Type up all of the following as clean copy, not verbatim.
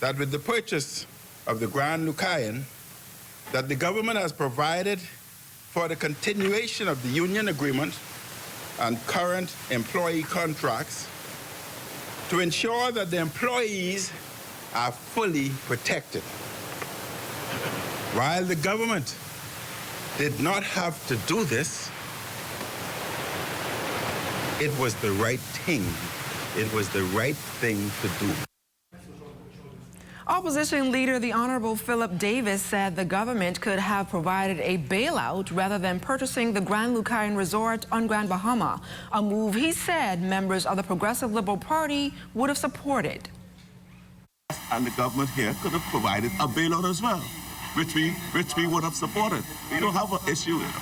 that with the purchase of the Grand Lucayan, that the government has provided for the continuation of the union agreement and current employee contracts to ensure that the employees are fully protected. While the government did not have to do this, it was the right thing. It was the right thing to do. Opposition leader, the Honorable Philip Davis, said the government could have provided a bailout rather than purchasing the Grand Lucayan Resort on Grand Bahama, a move he said members of the Progressive Liberal Party would have supported. And the government here could have provided a bailout as well, which we would have supported. We don't have an issue with it.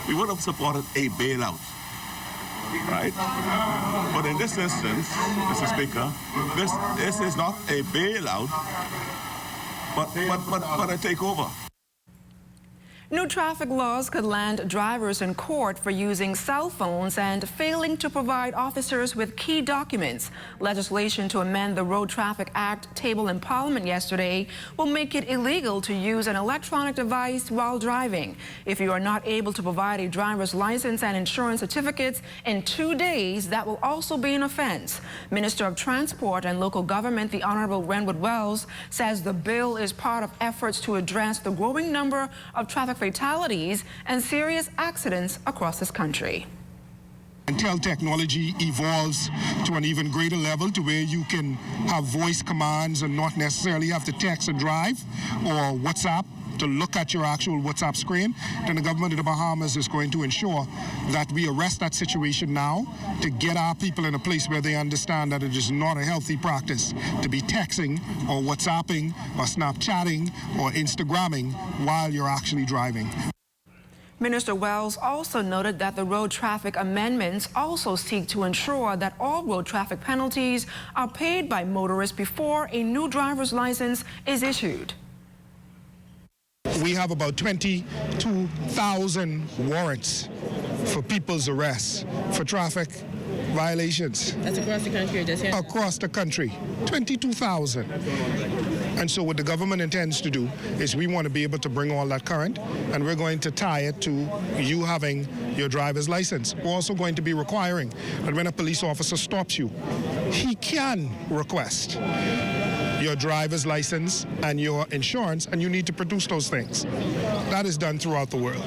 We would have supported a bailout. Right? But in this instance, Mr. Speaker, this is not a bailout, but a takeover. New traffic laws could land drivers in court for using cell phones and failing to provide officers with key documents. Legislation to amend the Road Traffic Act tabled in Parliament yesterday will make it illegal to use an electronic device while driving. If you are not able to provide a driver's license and insurance certificates in 2 days, that will also be an offense. Minister of Transport and Local Government, the Honorable Renwood Wells, says the bill is part of efforts to address the growing number of traffic fatalities and serious accidents across this country. Until technology evolves to an even greater level to where you can have voice commands and not necessarily have to text and drive or WhatsApp to look at your actual WhatsApp screen, then the government of the Bahamas is going to ensure that we arrest that situation now to get our people in a place where they understand that it is not a healthy practice to be texting or WhatsApping or Snapchatting or Instagramming while you're actually driving. Minister Wells also noted that the road traffic amendments also seek to ensure that all road traffic penalties are paid by motorists before a new driver's license is issued. We have about 22,000 warrants for people's arrests for traffic violations. That's across the country or just here? Across the country, 22,000. And so what the government intends to do is we want to be able to bring all that current, and we're going to tie it to you having your driver's license. We're also going to be requiring that when a police officer stops you, he can request your driver's license and your insurance, and you need to produce those things. That is done throughout the world.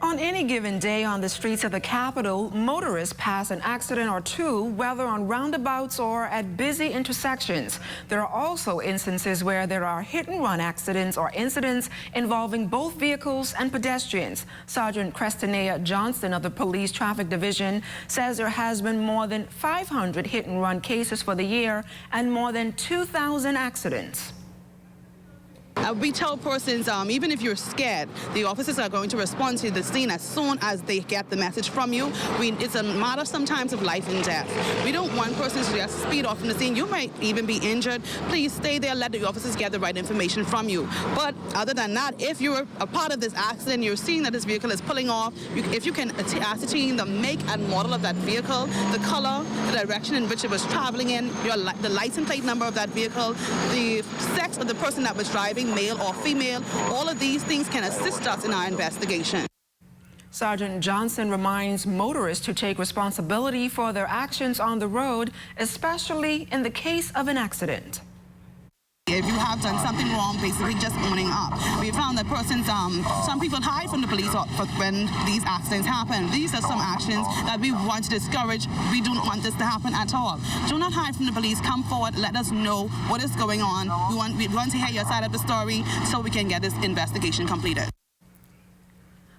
On any given day on the streets of the capital, motorists pass an accident or two, whether on roundabouts or at busy intersections. There are also instances where there are hit-and-run accidents or incidents involving both vehicles and pedestrians. Sergeant Crestinea Johnson of the Police Traffic Division says there has been more than 500 hit-and-run cases for the year and more than 2,000 accidents. We tell persons, even if you're scared, the officers are going to respond to the scene as soon as they get the message from you. It's a matter sometimes of life and death. We don't want persons to just speed off from the scene. You might even be injured. Please stay there, let the officers get the right information from you. But other than that, if you're a part of this accident, you're seeing that this vehicle is pulling off, if you can ascertain the make and model of that vehicle, the color, the direction in which it was traveling in, the license plate number of that vehicle, the sex of the person that was driving, male or female, all of these things can assist us in our investigation. Sergeant Johnson reminds motorists to take responsibility for their actions on the road, especially in the case of an accident. If you have done something wrong, basically just owning up. We found that persons, some people hide from the police when these accidents happen. These are some actions that we want to discourage. We don't want this to happen at all. Do not hide from the police. Come forward. Let us know what is going on. We want to hear your side of the story so we can get this investigation completed.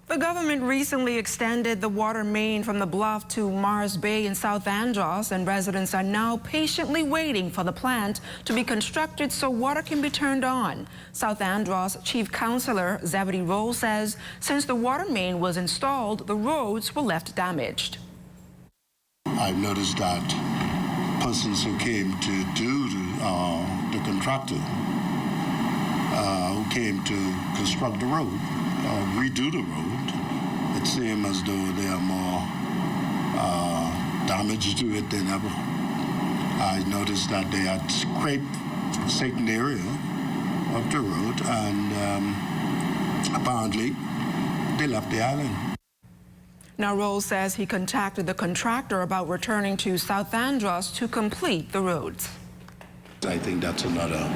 The government recently extended the water main from the Bluff to Mars Bay in South Andros, and residents are now patiently waiting for the plant to be constructed so water can be turned on. South Andros Chief Councillor Zebedee Roll says since the water main was installed, the roads were left damaged. I've noticed that persons who came to do the contractor who came to construct the road, redo the road, it seems as though there are more damage to it than ever. I noticed that they had scraped a certain area of the road, and apparently they left the island. Now, Rolls says he contacted the contractor about returning to South Andros to complete the roads. I think that's another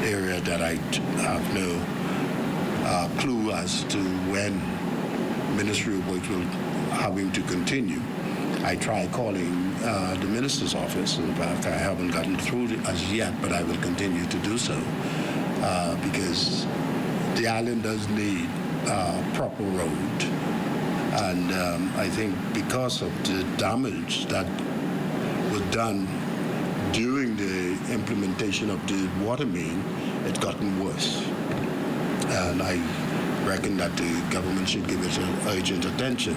area that I have no clue as to when Ministry of Works will have him to continue. I tried calling the minister's office. In fact, I haven't gotten through as yet, but I will continue to do so because the island does need a proper road. And I think because of the damage that was done during the implementation of the water main, it's gotten worse. And I reckon that the government should give it urgent attention.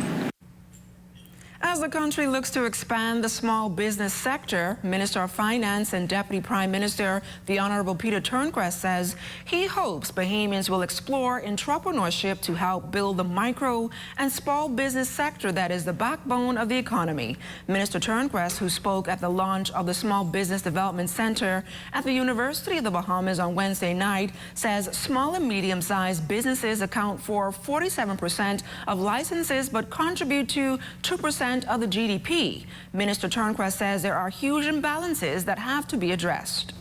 As the country looks to expand the small business sector, Minister of Finance and Deputy Prime Minister, the Honorable Peter Turnquest, says he hopes Bahamians will explore entrepreneurship to help build the micro and small business sector that is the backbone of the economy. Minister Turnquest, who spoke at the launch of the Small Business Development Center at the University of the Bahamas on Wednesday night, says small and medium-sized businesses account for 47% of licenses but contribute to 2% of the GDP. Minister Turnquest says there are huge imbalances that have to be addressed.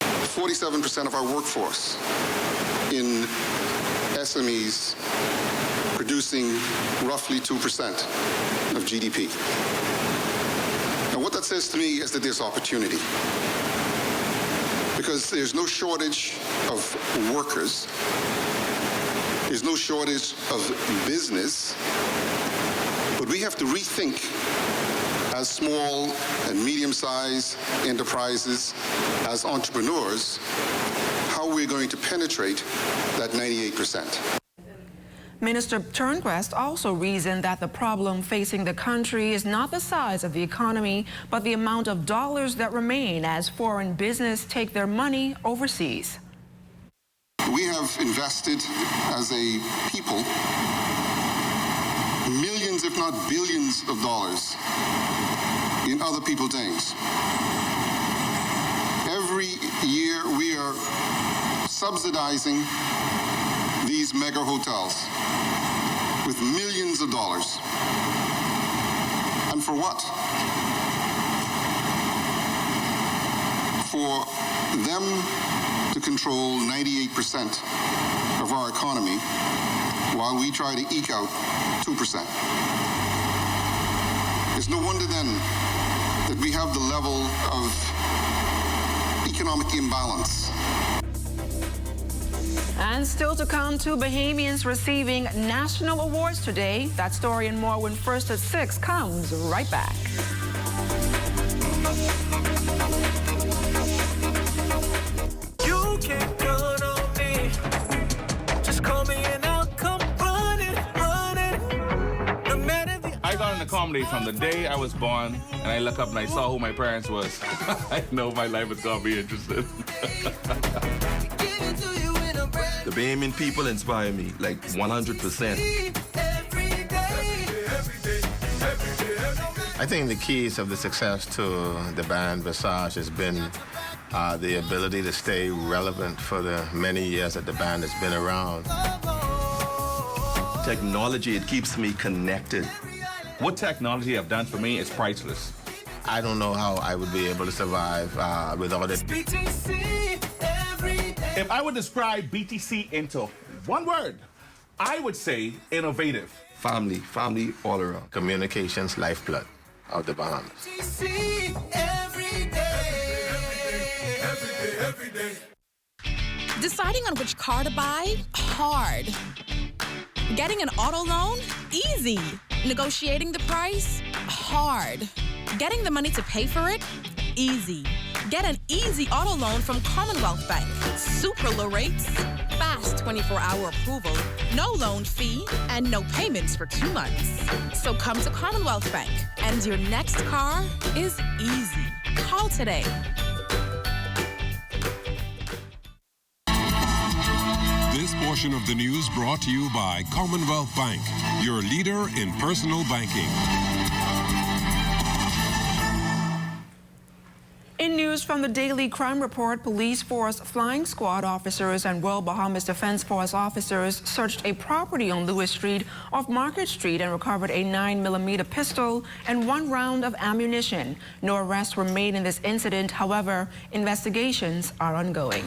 47% of our workforce in SMEs producing roughly 2% of GDP. Now, what that says to me is that there's opportunity, because there's no shortage of workers, there's no shortage of business. But we have to rethink, as small and medium-sized enterprises, as entrepreneurs, how we're going to penetrate that 98%. Minister Turnquest also reasoned that the problem facing the country is not the size of the economy, but the amount of dollars that remain as foreign business take their money overseas. We have invested as a people millions, if not billions, of dollars in other people's names. Every year we are subsidizing these mega hotels with millions of dollars. And for what? For them to control 98% of our economy while we try to eke out 2%. It's no wonder then that we have the level of economic imbalance. And still to come, 2 Bahamians receiving national awards today. That story and more when First at 6 comes right back. You can count on me. Just call me and I'll come running. No matter the... I got into comedy from the day I was born, and I look up and I saw who my parents was. I know my life is gonna be interesting. The Bahamian people inspire me, like 100%. I think the keys of the success to the band Visage has been the ability to stay relevant for the many years that the band has been around. Technology, it keeps me connected. What technology have done for me is priceless. I don't know how I would be able to survive without it. If I would describe BTC into one word, I would say innovative. Family all around. Communications lifeblood of the Bahamas. Deciding on which car to buy? Hard. Getting an auto loan? Easy. Negotiating the price? Hard. Getting the money to pay for it? Easy. Get an easy auto loan from Commonwealth Bank. Super low rates, fast 24-hour approval, no loan fee, and no payments for 2 months. So come to Commonwealth Bank, and your next car is easy. Call today. This portion of the news brought to you by Commonwealth Bank, your leader in personal banking. from the Daily Crime Report, Police Force Flying Squad officers and Royal Bahamas Defense Force officers searched a property on Lewis Street off Market Street and recovered a 9mm pistol and 1 round of ammunition. No arrests were made in this incident. However, investigations are ongoing.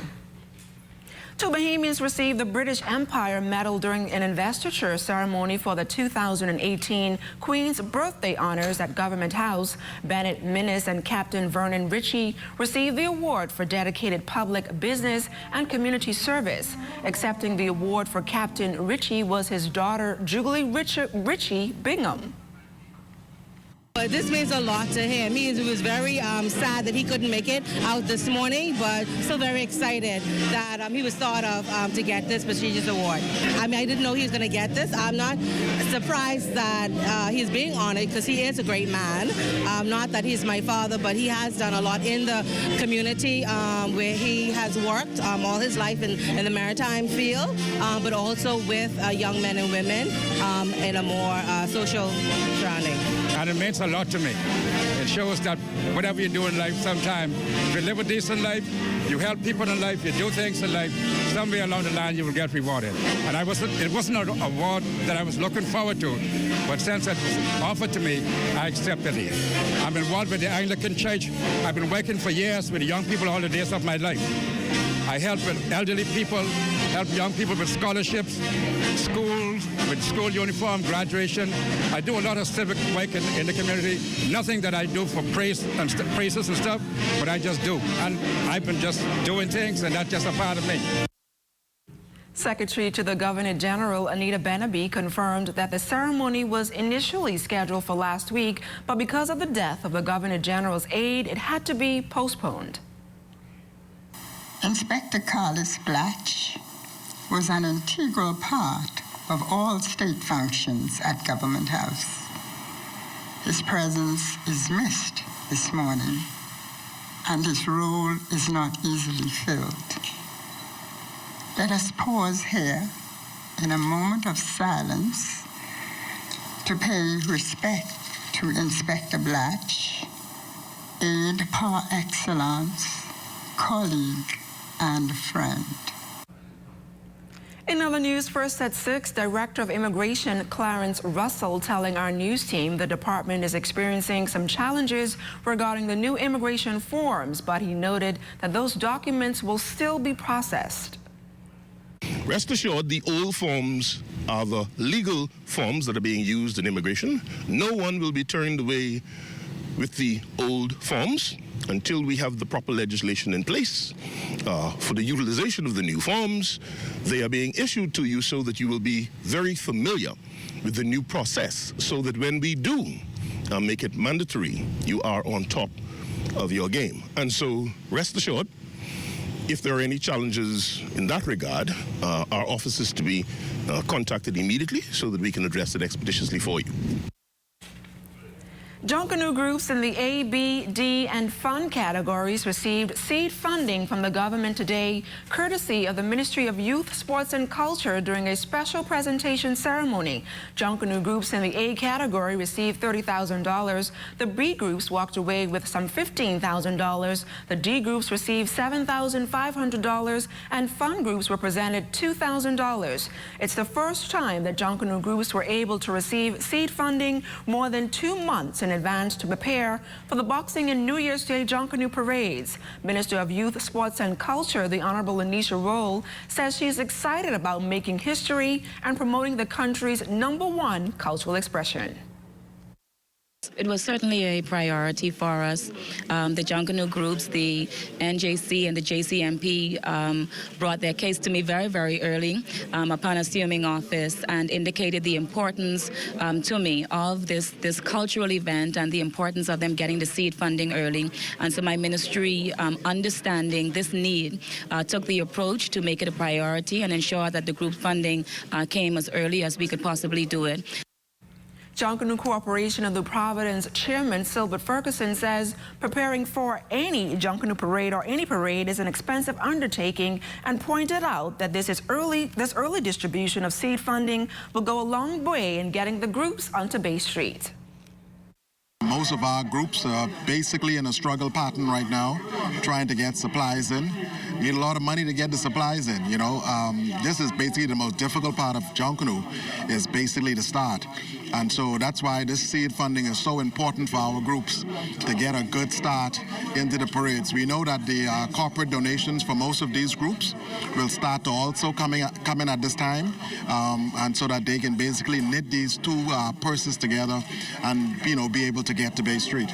2 Bahamians received the British Empire Medal during an investiture ceremony for the 2018 Queen's Birthday Honors at Government House. Bennett Minnis and Captain Vernon Ritchie received the award for dedicated public business and community service. Accepting the award for Captain Ritchie was his daughter, Julie Ritchie Bingham. This means a lot to him. He was very sad that he couldn't make it out this morning, but still very excited that he was thought of to get this prestigious award. I mean, I didn't know he was going to get this. I'm not surprised that he's being honored because he is a great man. Not that he's my father, but he has done a lot in the community where he has worked all his life in the maritime field, but also with young men and women in a more social surrounding. And it means a lot to me. It shows that whatever you do in life, sometimes if you live a decent life, you help people in life, you do things in life, somewhere along the line you will get rewarded. And it wasn't an award that I was looking forward to, but since it was offered to me, I accepted it. I'm involved with the Anglican Church. I've been working for years with young people all the days of my life. I help with elderly people, help young people with scholarships, schools, with school uniform, graduation. I do a lot of civic work in the community. Nothing that I do for praises and stuff, but I just do. And I've been just doing things, and that's just a part of me. Secretary to the Governor General, Anita Benaby, confirmed that the ceremony was initially scheduled for last week, but because of the death of the Governor General's aide, it had to be postponed. Inspector Carlos Blatch was an integral part of all state functions at Government House. His presence is missed this morning, and his role is not easily filled. Let us pause here in a moment of silence to pay respect to Inspector Blatch, aide par excellence, colleague, and friend. In other news, first at 6, Director of Immigration Clarence Russell telling our news team the department is experiencing some challenges regarding the new immigration forms, but he noted that those documents will still be processed. Rest assured, the old forms are the legal forms that are being used in immigration. No one will be turned away with the old forms until we have the proper legislation in place for the utilization of the new forms. They are being issued to you so that you will be very familiar with the new process, so that when we do make it mandatory, you are on top of your game. And so rest assured, if there are any challenges in that regard, our office is to be contacted immediately so that we can address it expeditiously for you. Junkanoo groups in the A, B, D, and Fund categories received seed funding from the government today, courtesy of the Ministry of Youth, Sports and Culture during a special presentation ceremony. Junkanoo groups in the A category received $30,000. The B groups walked away with some $15,000. The D groups received $7,500, and Fund groups were presented $2,000. It's the first time that Junkanoo groups were able to receive seed funding more than 2 months in advance to prepare for the Boxing and New Year's Day Junkanoo parades. Minister of Youth, Sports and Culture, the Honorable Anisha Roll, says she's excited about making history and promoting the country's #1 cultural expression. It was certainly a priority for us. The Junkanoo groups, the NJC and the JCMP brought their case to me very, very early upon assuming office, and indicated the importance to me of this cultural event and the importance of them getting the seed funding early. And so my ministry, understanding this need, took the approach to make it a priority and ensure that the group funding came as early as we could possibly do it. Junkanoo Corporation of New Providence Chairman Silbert Ferguson says preparing for any Junkanoo parade or any parade is an expensive undertaking, and pointed out that this early distribution of seed funding will go a long way in getting the groups onto Bay Street. Most of our groups are basically in a struggle pattern right now, trying to get supplies in. Need a lot of money to get the supplies in, you know. This is basically the most difficult part of Junkanoo, is basically the start. And so that's why this seed funding is so important for our groups to get a good start into the parades. We know that the corporate donations for most of these groups will start to also come in at this time, and so that they can basically knit these two purses together and, you know, be able to get to Bay Street.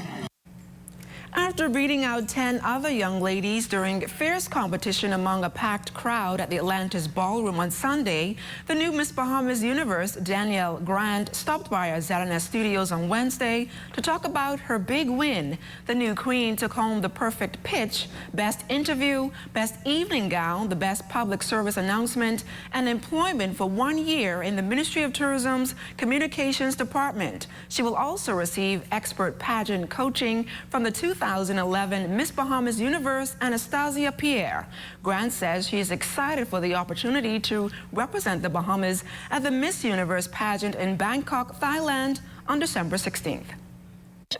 After beating out 10 other young ladies during fierce competition among a packed crowd at the Atlantis Ballroom on Sunday, the new Miss Bahamas Universe, Danielle Grant, stopped by our ZNS studios on Wednesday to talk about her big win. The new queen took home the perfect pitch, best interview, best evening gown, the best public service announcement, and employment for 1 year in the Ministry of Tourism's Communications Department. She will also receive expert pageant coaching from the 2011 Miss Bahamas Universe, Anastasia Pierre. Grant says she is excited for the opportunity to represent the Bahamas at the Miss Universe pageant in Bangkok, Thailand on December 16th.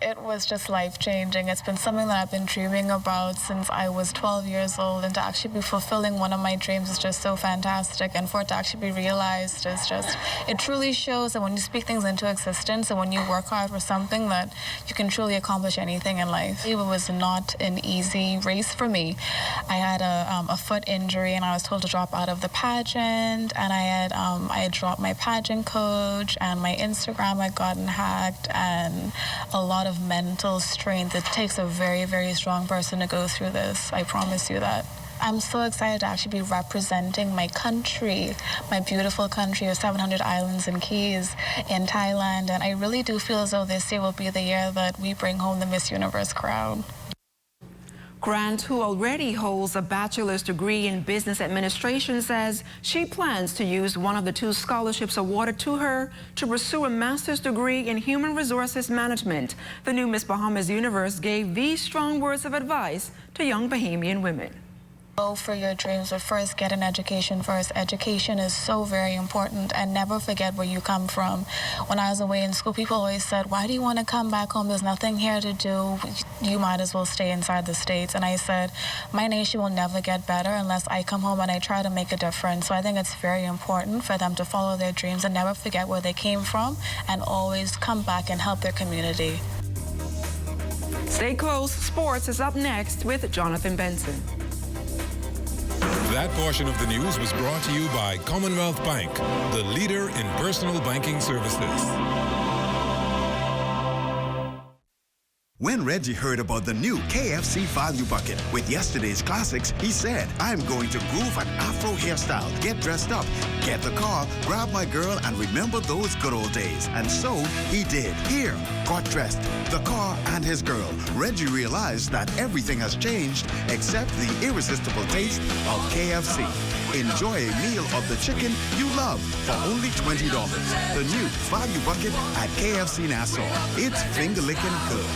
It was just life-changing. It's been something that I've been dreaming about since I was 12 years old, and to actually be fulfilling one of my dreams is just so fantastic, and for it to actually be realized is just, it truly shows that when you speak things into existence and when you work hard for something, that you can truly accomplish anything in life. It was not an easy race for me. I had a foot injury and I was told to drop out of the pageant, and I had dropped my pageant coach, and my Instagram had gotten hacked, and a lot of mental strength. It takes a very, very strong person to go through this. I promise you that. I'm so excited to actually be representing my country, my beautiful country of 700 islands and keys in Thailand. And I really do feel as though this year will be the year that we bring home the Miss Universe crown. Grant, who already holds a bachelor's degree in business administration, says she plans to use one of the 2 scholarships awarded to her to pursue a master's degree in human resources management. The new Miss Bahamas Universe gave these strong words of advice to young Bahamian women. Go for your dreams, but first get an education first. Education is so very important, and never forget where you come from. When I was away in school, people always said, why do you want to come back home? There's nothing here to do. You might as well stay inside the States. And I said, my nation will never get better unless I come home and I try to make a difference. So I think it's very important for them to follow their dreams and never forget where they came from, and always come back and help their community. Stay close. Sports is up next with Jonathan Benson. That portion of the news was brought to you by Commonwealth Bank, the leader in personal banking services. When Reggie heard about the new KFC Value Bucket with yesterday's classics, he said, I'm going to groove an Afro hairstyle, get dressed up, get the car, grab my girl, and remember those good old days. And so he did. Here, got dressed, the car and his girl. Reggie realized that everything has changed except the irresistible taste of KFC. Enjoy a meal of the chicken you love for only $20. The new Value Bucket at KFC Nassau. It's finger-licking good.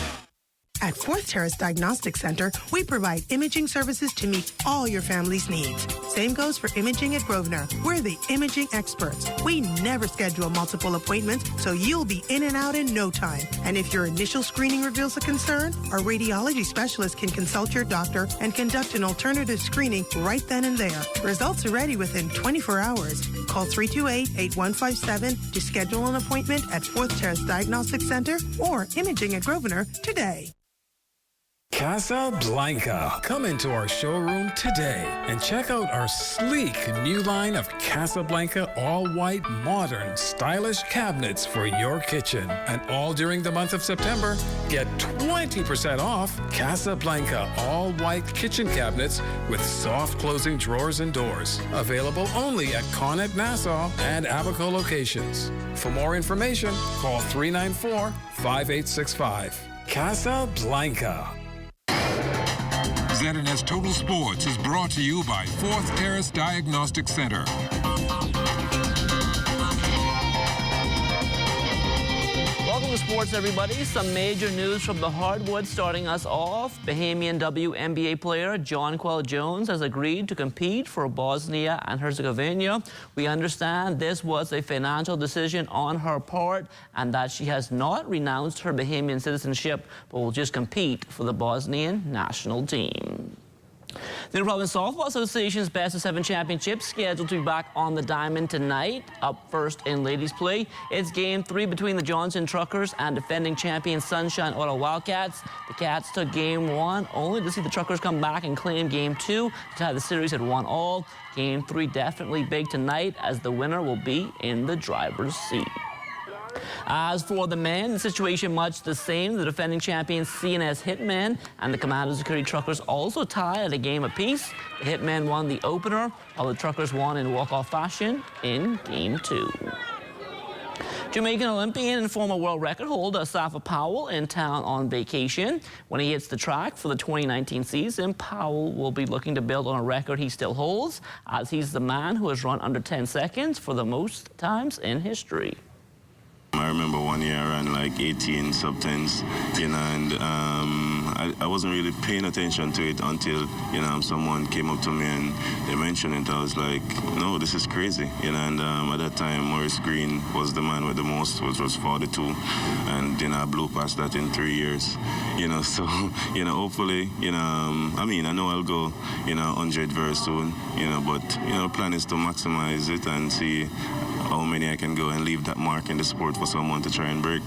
At Fourth Terrace Diagnostics Center, we provide imaging services to meet all your family's needs. Same goes for imaging at Grosvenor. We're the imaging experts. We never schedule multiple appointments, so you'll be in and out in no time. And if your initial screening reveals a concern, our radiology specialist can consult your doctor and conduct an alternative screening right then and there. Results are ready within 24 hours. Call 328-8157 to schedule an appointment at Fourth Terrace Diagnostics Center or Imaging at Grosvenor today. Casablanca. Come into our showroom today and check out our sleek new line of Casablanca all-white, modern, stylish cabinets for your kitchen. And all during the month of September, get 20% off Casablanca all-white kitchen cabinets with soft closing drawers and doors. Available only at Connet Nassau and Abaco locations. For more information, call 394-5865. Casablanca. ZNS Total Sports is brought to you by Fourth Terrace Diagnostic Center. Welcome Welcome to sports, everybody. Some major news from the hardwood starting us off. Bahamian WNBA player Jonquel Jones has agreed to compete for Bosnia and Herzegovina. We understand this was a financial decision on her part and that she has not renounced her Bahamian citizenship but will just compete for the Bosnian national team. The New Providence Softball Association's Best of 7 championship scheduled to be back on the diamond tonight. Up first in ladies play, it's Game 3 between the Johnson Truckers and defending champion Sunshine Ottawa Wildcats. The Cats took Game 1 only to see the Truckers come back and claim Game 2 to tie the series at 1-1. Game 3 definitely big tonight as the winner will be in the driver's seat. As for the men, the situation much the same. The defending champions CNS Hitmen and the Commander Security Truckers also tied at a game apiece. The Hitmen won the opener, while the Truckers won in walk-off fashion in Game 2. Jamaican Olympian and former world record holder Safa Powell in town on vacation. When he hits the track for the 2019 season, Powell will be looking to build on a record he still holds, as he's the man who has run under 10 seconds for the most times in history. I remember one year I ran like 18 sub-10s, and I wasn't really paying attention to it until, someone came up to me and they mentioned it. I was like, no, this is crazy, and at that time, Maurice Green was the man with the most, which was 42, and I blew past that in 3 years, so, hopefully, I know I'll go, 100 very soon, but, the plan is to maximize it and see how many I can go and leave that mark in the sport for someone to try and break.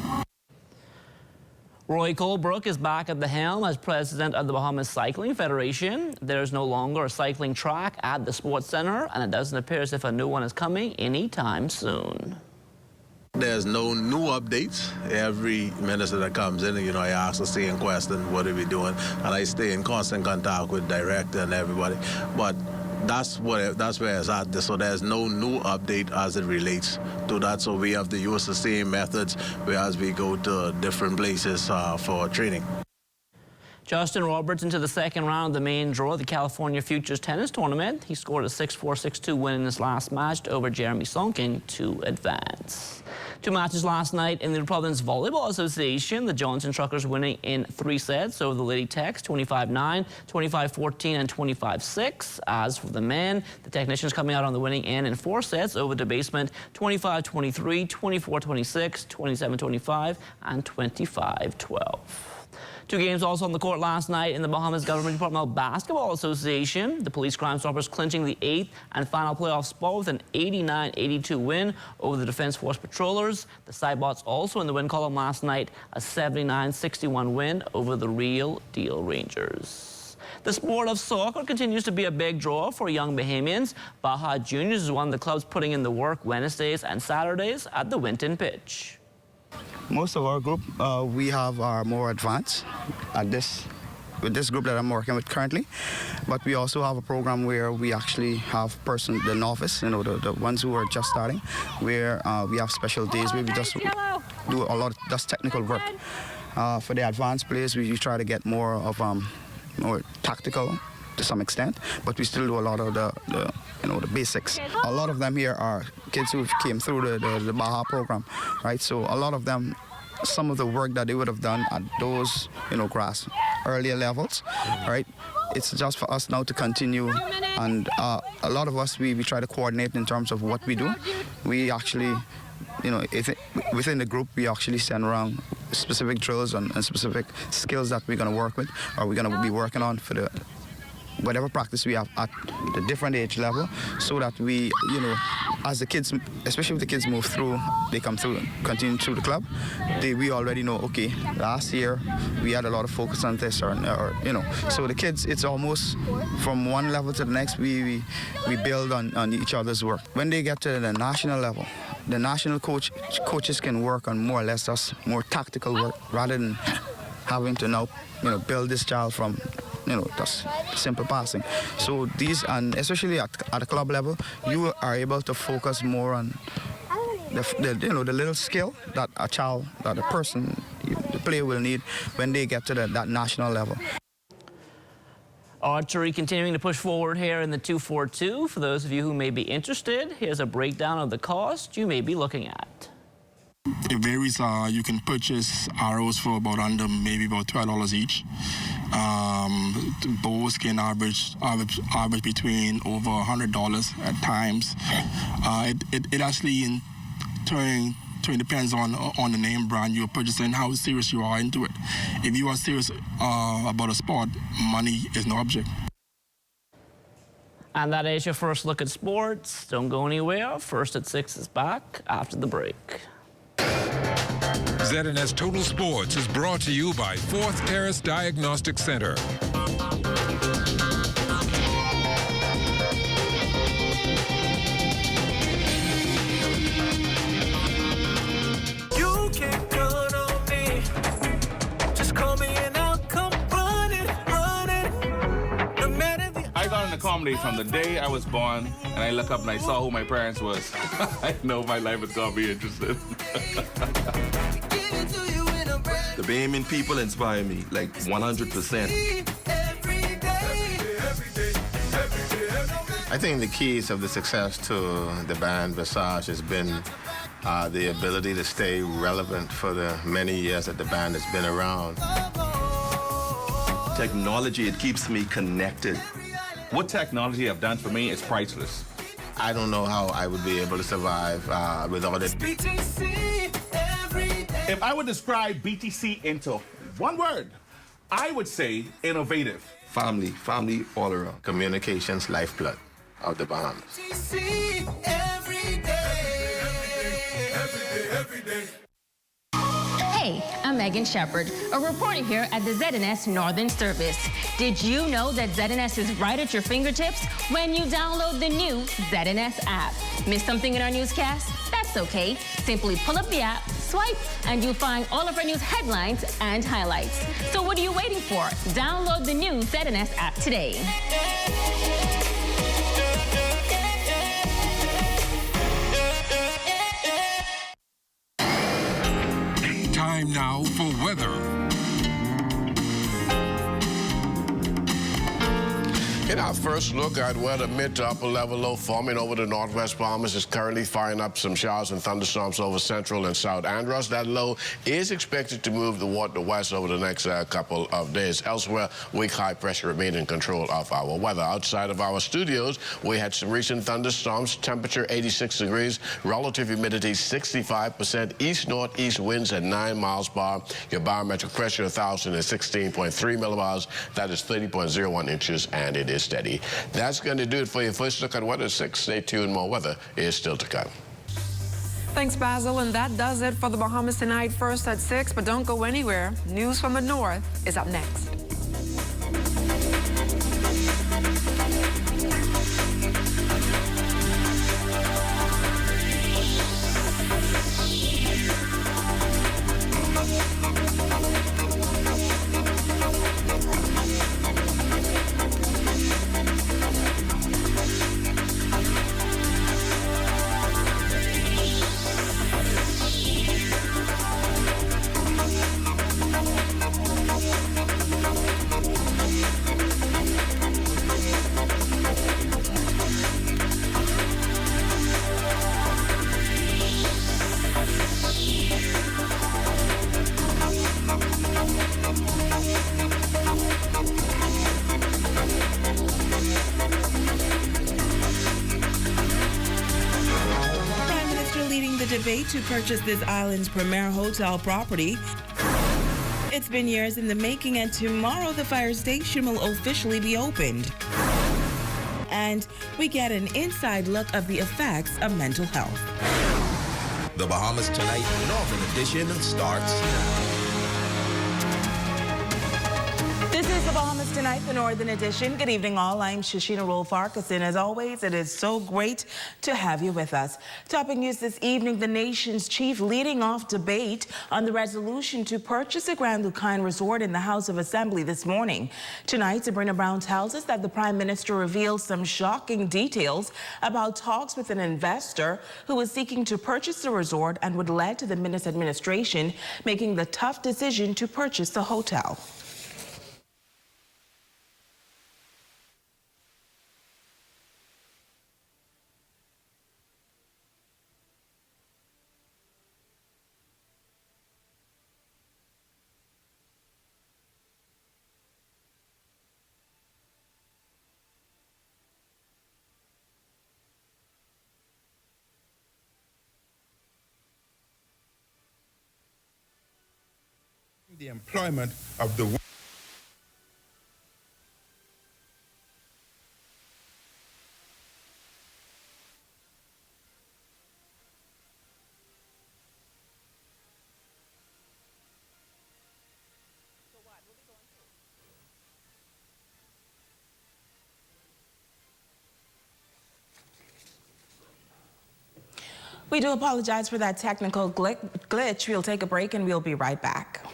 Roy Colebrook is back at the helm as president of the Bahamas Cycling Federation. There is no longer a cycling track at the Sports Center, and it doesn't appear as if a new one is coming anytime soon. There's no new updates. Every minister that comes in, I ask the same question, what are we doing? And I stay in constant contact with the director and everybody. But that's where it's at. So there's no new update as it relates to that. So we have to use the same methods whereas we go to different places for training. Justin Roberts into the second round of the main draw of the California Futures Tennis Tournament. He scored a 6-4, 6-2 win in his last match over Jeremy Sonkin to advance. 2 matches last night in the Providence Volleyball Association. The Johnson Truckers winning in 3 sets over the Lady Techs, 25-9, 25-14, and 25-6. As for the men, the Technicians coming out on the winning end in 4 sets over the Basement, 25-23, 24-26, 27-25, and 25-12. 2 games also on the court last night in the Bahamas Government Departmental Basketball Association. The Police Crime Stoppers clinching the 8th and final playoff spot with an 89-82 win over the Defense Force Patrollers. The Cybots also in the win column last night, a 79-61 win over the Real Deal Rangers. The sport of soccer continues to be a big draw for young Bahamians. Baja Juniors is one of the clubs putting in the work Wednesdays and Saturdays at the Winton pitch. Most of our group, we are more advanced with this group that I'm working with currently. But we also have a program where we actually have the novice, the ones who are just starting, where we have special days where we just do a lot of just technical work. For the advanced players, we try to get more of more tactical to some extent, but we still do a lot of the basics. A lot of them here are kids who came through the Baja program, right? So a lot of them, some of the work that they would have done at those, grass earlier levels, right? It's just for us now to continue, and a lot of us, we try to coordinate in terms of what we do. We actually, within the group, we actually send around specific drills and specific skills that we're going to work with, or we're going to be working on for whatever practice we have at the different age level, so that we, as the kids, especially if the kids move through, they come through, continue through the club, we already know, okay, last year we had a lot of focus on this, or so the kids, it's almost from one level to the next, we build on each other's work. When they get to the national level, the national coaches can work on more or less just more tactical work, rather than having to now, build this child from just simple passing. So these, and especially at a club level, you are able to focus more on the little skill that a person, the player will need when they get to that national level. Archery continuing to push forward here in the 242. For those of you who may be interested, here's a breakdown of the cost you may be looking at. It varies. You can purchase arrows for maybe about $12 each. Bows can average between over $100 at times. It actually in turn depends on the name brand you're purchasing, how serious you are into it. If you are serious about a sport, money is no object. And that is your first look at sports. Don't go anywhere. First at 6 is back after the break. ZNS Total Sports is brought to you by Fourth Terrace Diagnostics Center. You can count on me. Just call me and I'll come running. No matter the I got into comedy from the day I was born, and I look up and I saw who my parents was. I know my life is gonna be interesting. The Bahamian people inspire me, like 100%. I think the keys of the success to the band Visage has been the ability to stay relevant for the many years that the band has been around. Technology, it keeps me connected. What technology have done for me is priceless. I don't know how I would be able to survive without it. If I would describe BTC into one word, I would say innovative. Family all around. Communications lifeblood of the Bahamas. Hey, I'm Megan Shepard, a reporter here at the ZNS Northern Service. Did you know that ZNS is right at your fingertips when you download the new ZNS app? Missed something in our newscast? That's okay. Simply pull up the app, swipe, and you'll find all of our news headlines and highlights. So what are you waiting for? Download the new ZNS app today. Time now for weather. In our first look at weather, mid to upper level low forming over the northwest Bahamas is currently firing up some showers and thunderstorms over central and south Andros. That low is expected to move toward the west over the next couple of days. Elsewhere, weak high pressure remain in control of our weather. Outside of our studios, we had some recent thunderstorms, temperature 86 degrees, relative humidity 65%, east-northeast winds at 9 miles per hour. Your barometric pressure 1,016.3 millibars. That is 30.01 inches, and it is steady. That's going to do it for your first look at weather. 6. Stay tuned. More weather is still to come. Thanks, Basil. And that does it for the Bahamas Tonight, first at 6. But don't go anywhere. News from the north is up next. Debate to purchase this island's premier hotel property. It's been years in the making, and tomorrow the fire station will officially be opened. And we get an inside look of the effects of mental health. The Bahamas Tonight Northern Edition starts now. This is the Bahamas Tonight, the Northern Edition. Good evening, all. I'm Shashina Roll-Farkas, and as always, it is so great to have you with us. Topping news this evening, the nation's chief leading off debate on the resolution to purchase a Grand Lucayan resort in the House of Assembly this morning. Tonight, Sabrina Brown tells us that the Prime Minister revealed some shocking details about talks with an investor who was seeking to purchase the resort and would lead to the Minister administration making the tough decision to purchase the hotel. the employment of the We do apologize for that technical glitch. We'll take a break and we'll be right back.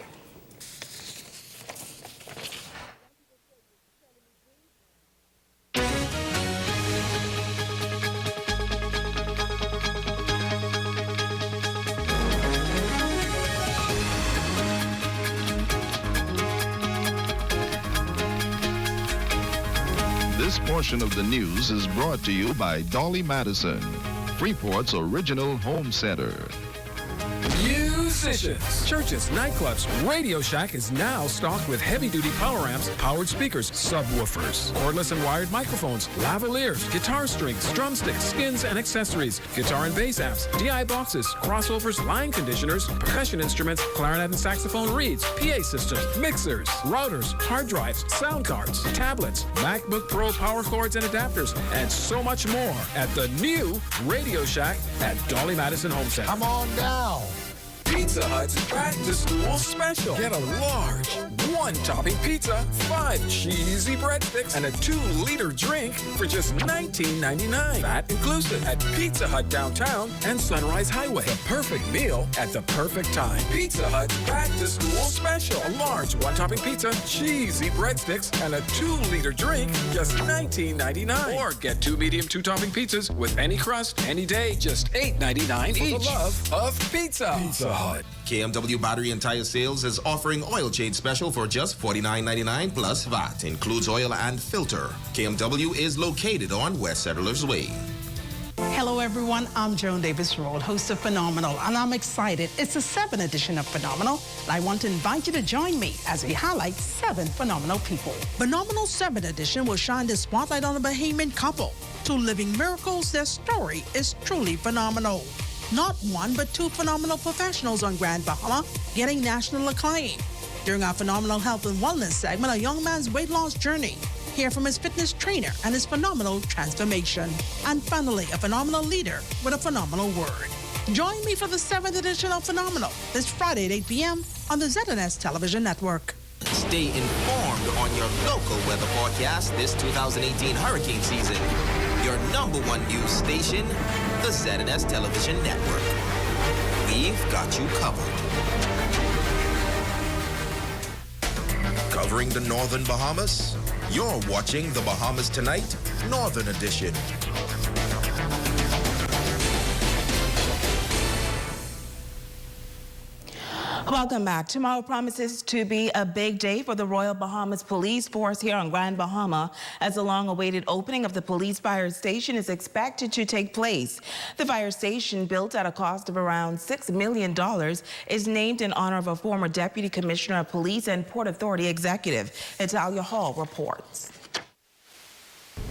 This portion of the news is brought to you by Dolly Madison, Freeport's original home center. Musicians, churches, nightclubs, Radio Shack is now stocked with heavy-duty power amps, powered speakers, subwoofers, cordless and wired microphones, lavaliers, guitar strings, drumsticks, skins, and accessories, guitar and bass amps, DI boxes, crossovers, line conditioners, percussion instruments, clarinet and saxophone reeds, PA systems, mixers, routers, hard drives, sound cards, tablets, MacBook Pro power cords and adapters, and so much more at the new Radio Shack at Dolly Madison Home Center. Come on down. Pizza Hut's Back to School Special. Get a large, one-topping pizza, 5 cheesy breadsticks, and a 2-liter drink for just $19.99. That inclusive at Pizza Hut downtown and Sunrise Highway. The perfect meal at the perfect time. Pizza Hut's Back to School Special. A large, one-topping pizza, cheesy breadsticks, and a 2-liter drink, just $19.99. Or get 2 medium, 2-topping pizzas with any crust, any day, just $8.99 each. For the love of pizza. Pizza Hut. KMW Battery and Tire Sales is offering oil change special for just $49.99 plus VAT. Includes oil and filter. KMW is located on West Settlers Way. Hello everyone, I'm Joan Davis-Roll, host of Phenomenal, and I'm excited. It's the 7th edition of Phenomenal, and I want to invite you to join me as we highlight 7 phenomenal people. Phenomenal 7th edition will shine the spotlight on a Bahamian couple. 2 living miracles, their story is truly phenomenal. Not 1, but 2 phenomenal professionals on Grand Bahama getting national acclaim. During our Phenomenal Health and Wellness segment, a young man's weight loss journey. Hear from his fitness trainer and his phenomenal transformation. And finally, a phenomenal leader with a phenomenal word. Join me for the 7th edition of Phenomenal this Friday at 8 p.m. on the ZNS Television Network. Stay informed on your local weather forecast this 2018 hurricane season. Your #1 news station, the ZNS Television Network. We've got you covered. Covering the Northern Bahamas, you're watching the Bahamas Tonight, Northern Edition. Welcome back. Tomorrow promises to be a big day for the Royal Bahamas Police Force here on Grand Bahama, as the long-awaited opening of the police fire station is expected to take place. The fire station, built at a cost of around $6 million, is named in honor of a former Deputy Commissioner of Police and Port Authority executive. Natalia Hall reports.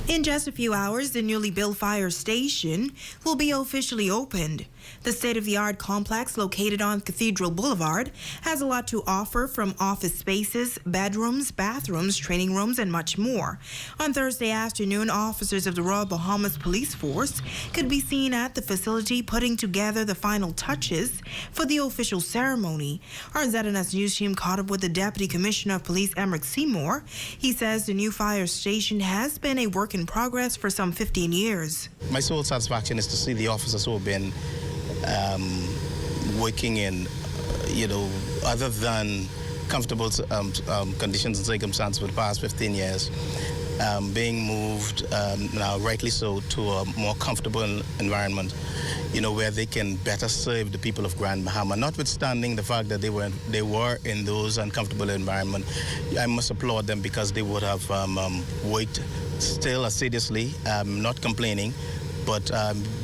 In just a few hours, the newly built fire station will be officially opened. The state-of-the-art complex located on Cathedral Boulevard has a lot to offer, from office spaces, bedrooms, bathrooms, training rooms, and much more. On Thursday afternoon, officers of the Royal Bahamas Police Force could be seen at the facility putting together the final touches for the official ceremony. Our ZNS News team caught up with the Deputy Commissioner of Police, Emerick Seymour. He says the new fire station has been a work in progress for some 15 years. My sole satisfaction is to see the officers who have been working in, other than comfortable conditions and circumstances for the past 15 years, being moved now, rightly so, to a more comfortable environment, where they can better serve the people of Grand Bahama. Notwithstanding the fact that they were in those uncomfortable environment, I must applaud them, because they would have worked still assiduously, not complaining. But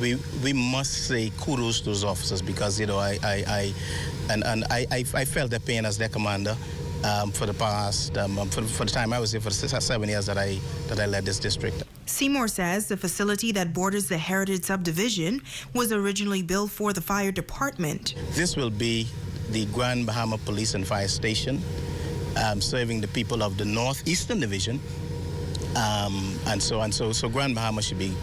we must say kudos to those officers, because I felt their pain as their commander for the past for the time I was here, for the 7 years that I led this district. Seymour says the facility that borders the Heritage Subdivision was originally built for the fire department. This will be the Grand Bahama Police and Fire Station, serving the people of the Northeastern Division. So Grand Bahama should be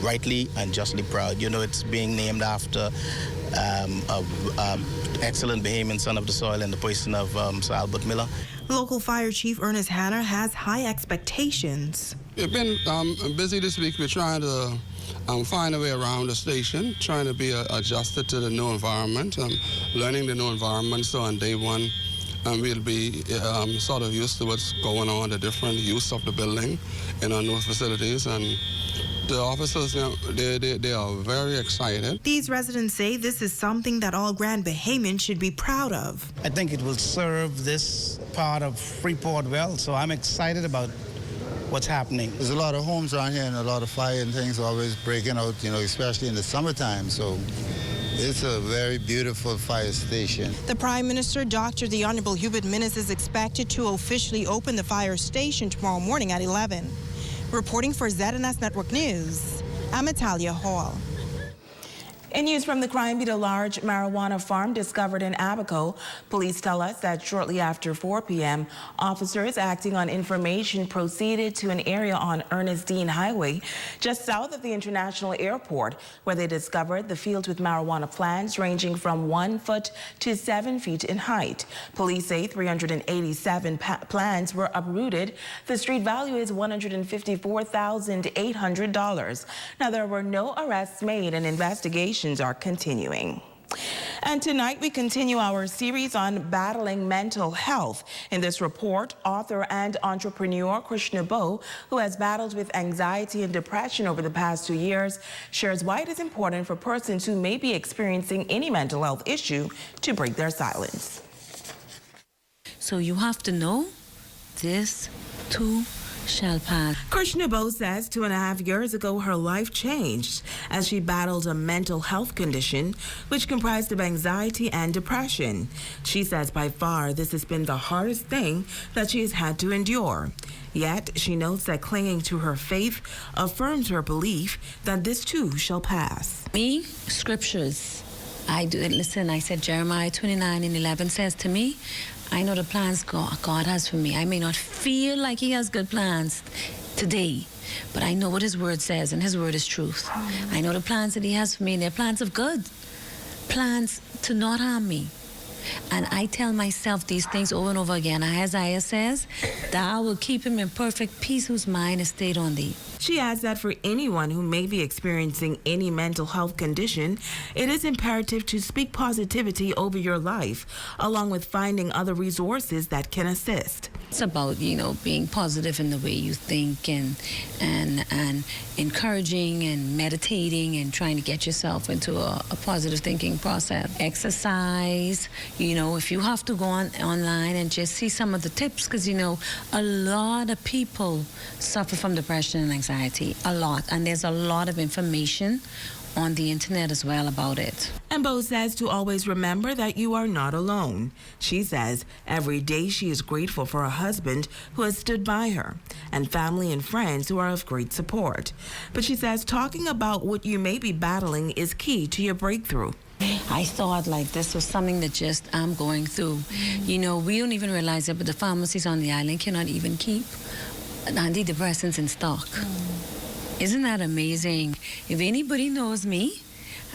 rightly and justly proud. You know, it's being named after excellent Bahamian son of the soil and the person of Sir Albert Miller. Local Fire Chief Ernest Hanna has high expectations. We've been busy this week. We're trying to find a way around the station, trying to be adjusted to the new environment, learning the new environment. So on day one, we'll be sort of used to what's going on, the different use of the building in our new facilities. And the officers, they are very excited. These residents say this is something that all Grand Bahamians should be proud of. I think it will serve this part of Freeport well, so I'm excited about what's happening. There's a lot of homes around here and a lot of fire and things always breaking out, you know, especially in the summertime. So it's a very beautiful fire station. The Prime Minister, Dr. the Honorable Hubert Minnis, is expected to officially open the fire station tomorrow morning at 11. Reporting for ZNS Network News, I'm Natalia Hall. In news from the crime beat, a large marijuana farm discovered in Abaco. Police tell us that shortly after 4 p.m., officers acting on information proceeded to an area on Ernest Dean Highway, just south of the International Airport, where they discovered the fields with marijuana plants ranging from 1 foot to 7 feet in height. Police say 387 plants were uprooted. The street value is $154,800. Now, there were no arrests made, and investigations are continuing. And tonight we continue our series on battling mental health. In this report, author and entrepreneur Krishna Bo, who has battled with anxiety and depression over the past 2 years, shares why it is important for persons who may be experiencing any mental health issue to break their silence. So you have to know this too shall pass. Krishna Bo says 2.5 years ago her life changed as she battled a mental health condition which comprised of anxiety and depression. She says by far this has been the hardest thing that she has had to endure. Yet she notes that clinging to her faith affirms her belief that this too shall pass. Me, scriptures. I do it. Listen, I said Jeremiah 29:11 says to me, I know the plans God has for me. I may not feel like he has good plans today, but I know what his word says, and his word is truth. I know the plans that he has for me, and they're plans of good, plans to not harm me. And I tell myself these things over and over again. Isaiah says, thou will keep him in perfect peace whose mind is stayed on thee. She adds that for anyone who may be experiencing any mental health condition, it is imperative to speak positivity over your life, along with finding other resources that can assist. It's about, being positive in the way you think and encouraging and meditating and trying to get yourself into a positive thinking process. Exercise, if you have to go online and just see some of the tips, because, a lot of people suffer from depression and anxiety, a lot. And there's a lot of information on the internet as well about it. And Bo says to always remember that you are not alone. She says every day she is grateful for her husband who has stood by her and family and friends who are of great support. But she says talking about what you may be battling is key to your breakthrough. I thought like this was something that just I'm going through. We don't even realize it, but the pharmacies on the island cannot even keep antidepressants in stock. Isn't that amazing? If anybody knows me,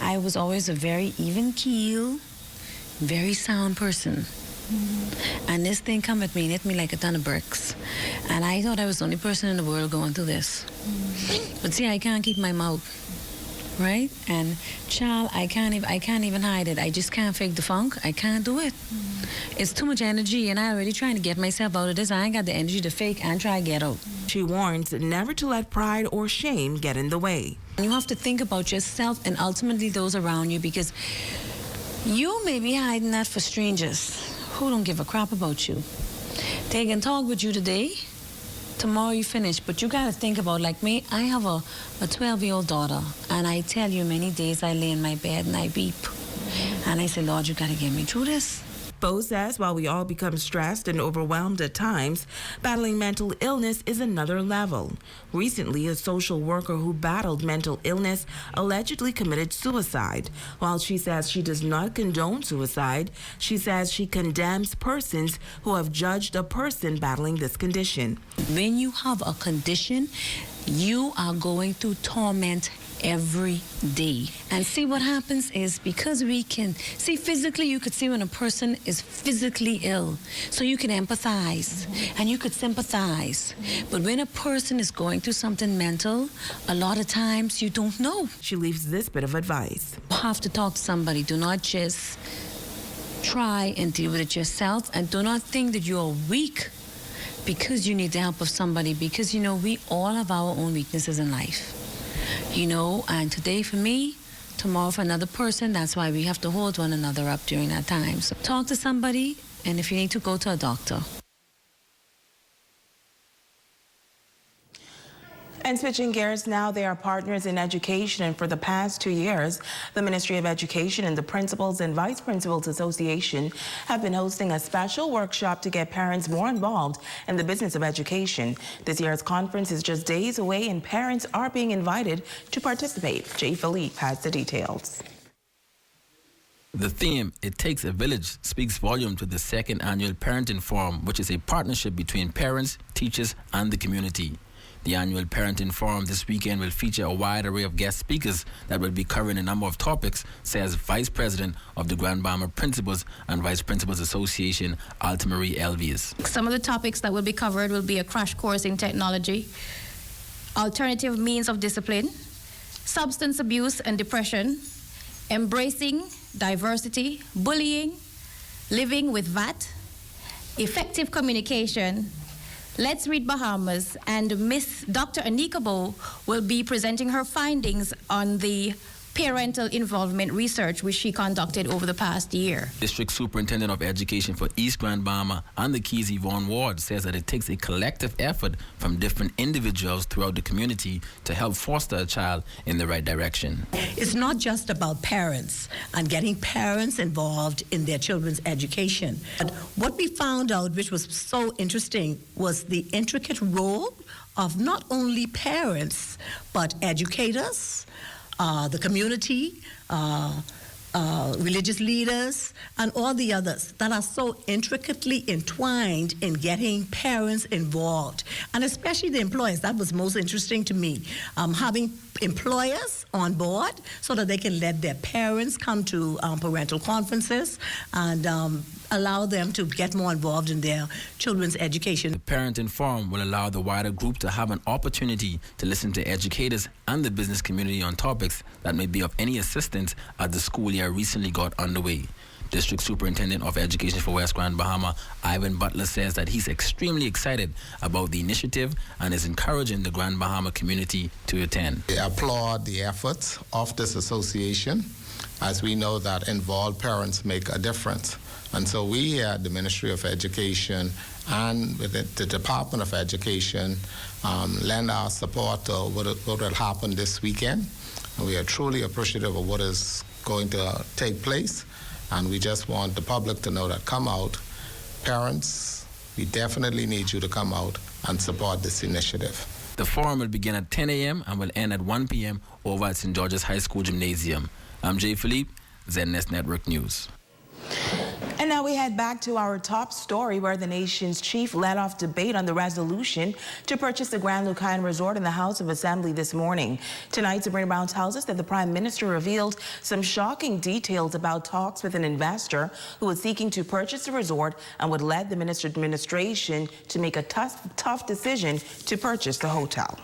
I was always a very even keel, very sound person. And this thing come at me and hit me like a ton of bricks. And I thought I was the only person in the world going through this. But see, I can't keep my mouth, right? And child, I can't even hide it. I just can't fake the funk. I can't do it. It's too much energy, and I'm already trying to get myself out of this. I ain't got the energy to fake and try to get out. She warns never to let pride or shame get in the way. You have to think about yourself and ultimately those around you, because you may be hiding that for strangers who don't give a crap about you. They can talk with you today, tomorrow you finish, but you got to think about, like me, I have a 12-year-old daughter, and I tell you many days I lay in my bed and I weep. And I say, Lord, you got to get me through this. Bo says while we all become stressed and overwhelmed at times, battling mental illness is another level. Recently, a social worker who battled mental illness allegedly committed suicide. While she says she does not condone suicide, she says she condemns persons who have judged a person battling this condition. When you have a condition, you are going through torment every day. And see, what happens is because we can see physically, you could see when a person is physically ill. So you can empathize and you could sympathize. But when a person is going through something mental, a lot of times you don't know. She leaves this bit of advice. You have to talk to somebody. Do not just try and deal with it yourself, and do not think that you are weak because you need the help of somebody, because, you know, we all have our own weaknesses in life. You know, and today for me, tomorrow for another person. That's why we have to hold one another up during that time. So talk to somebody, and if you need to, go to a doctor. And switching gears now, they are partners in education, and for the past 2 years, the Ministry of Education and the Principals and Vice Principals Association have been hosting a special workshop to get parents more involved in the business of education. This year's conference is just days away, and parents are being invited to participate. Jay Philippe has the details. The theme, It Takes a Village, speaks volume to the second annual Parenting Forum, which is a partnership between parents, teachers, and the community. The annual Parenting Forum this weekend will feature a wide array of guest speakers that will be covering a number of topics, says Vice President of the Grand Bahama Principals and Vice Principals Association, Altamarie Elvies. Some of the topics that will be covered will be a crash course in technology, alternative means of discipline, substance abuse and depression, embracing diversity, bullying, living with VAT, effective communication, Let's Read Bahamas, and Miss Dr. Anika Bo will be presenting her findings on the parental involvement research which she conducted over the past year. District Superintendent of Education for East Grand Bahama and the Keys, Yvonne Ward, says that it takes a collective effort from different individuals throughout the community to help foster a child in the right direction. It's not just about parents and getting parents involved in their children's education. But what we found out, which was so interesting, was the intricate role of not only parents, but educators, the community, religious leaders, and all the others that are so intricately entwined in getting parents involved, and especially the employers. That was most interesting to me, having employers on board so that they can let their parents come to parental conferences and allow them to get more involved in their children's education. The Parenting Forum will allow the wider group to have an opportunity to listen to educators and the business community on topics that may be of any assistance as the school year recently got underway. District Superintendent of Education for West Grand Bahama, Ivan Butler, says that he's extremely excited about the initiative and is encouraging the Grand Bahama community to attend. I applaud the efforts of this association, as we know that involved parents make a difference. And so we at the Ministry of Education and with the Department of Education lend our support to what will happen this weekend. And we are truly appreciative of what is going to take place. And we just want the public to know that come out. Parents, we definitely need you to come out and support this initiative. The forum will begin at 10 a.m. and will end at 1 p.m. over at St. George's High School Gymnasium. I'm Jay Philippe, ZNS Network News. And now we head back to our top story, where the nation's chief led off debate on the resolution to purchase the Grand Lucayan Resort in the House of Assembly this morning. Tonight, Sabrina Brown tells us that the Prime Minister revealed some shocking details about talks with an investor who was seeking to purchase the resort and would lead the minister's administration to make a tough decision to purchase the hotel.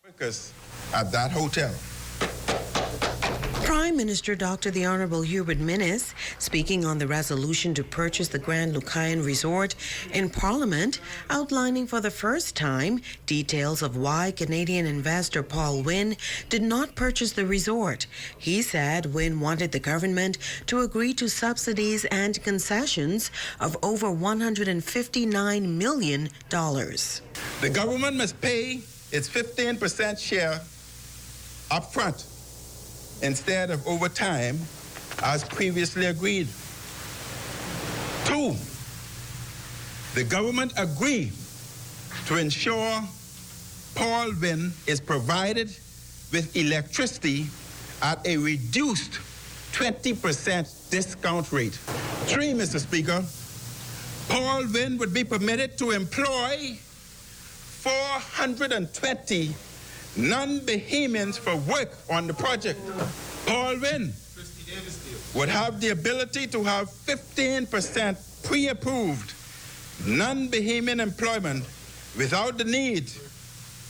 Because at that hotel, Prime Minister Dr. the Honorable Hubert Minnis, speaking on the resolution to purchase the Grand Lucayan Resort in Parliament, outlining for the first time details of why Canadian investor Paul Wynne did not purchase the resort. He said Wynne wanted the government to agree to subsidies and concessions of over $159 million. the government must pay its 15% share up front, instead of over time, as previously agreed. 2, the government agreed to ensure Paul Wynn is provided with electricity at a reduced 20% discount rate. 3, Mr. Speaker, Paul Wynn would be permitted to employ 420 non-Bahamians for work on the project. Paul Wynn would have the ability to have 15% pre-approved non-Bahamian employment without the need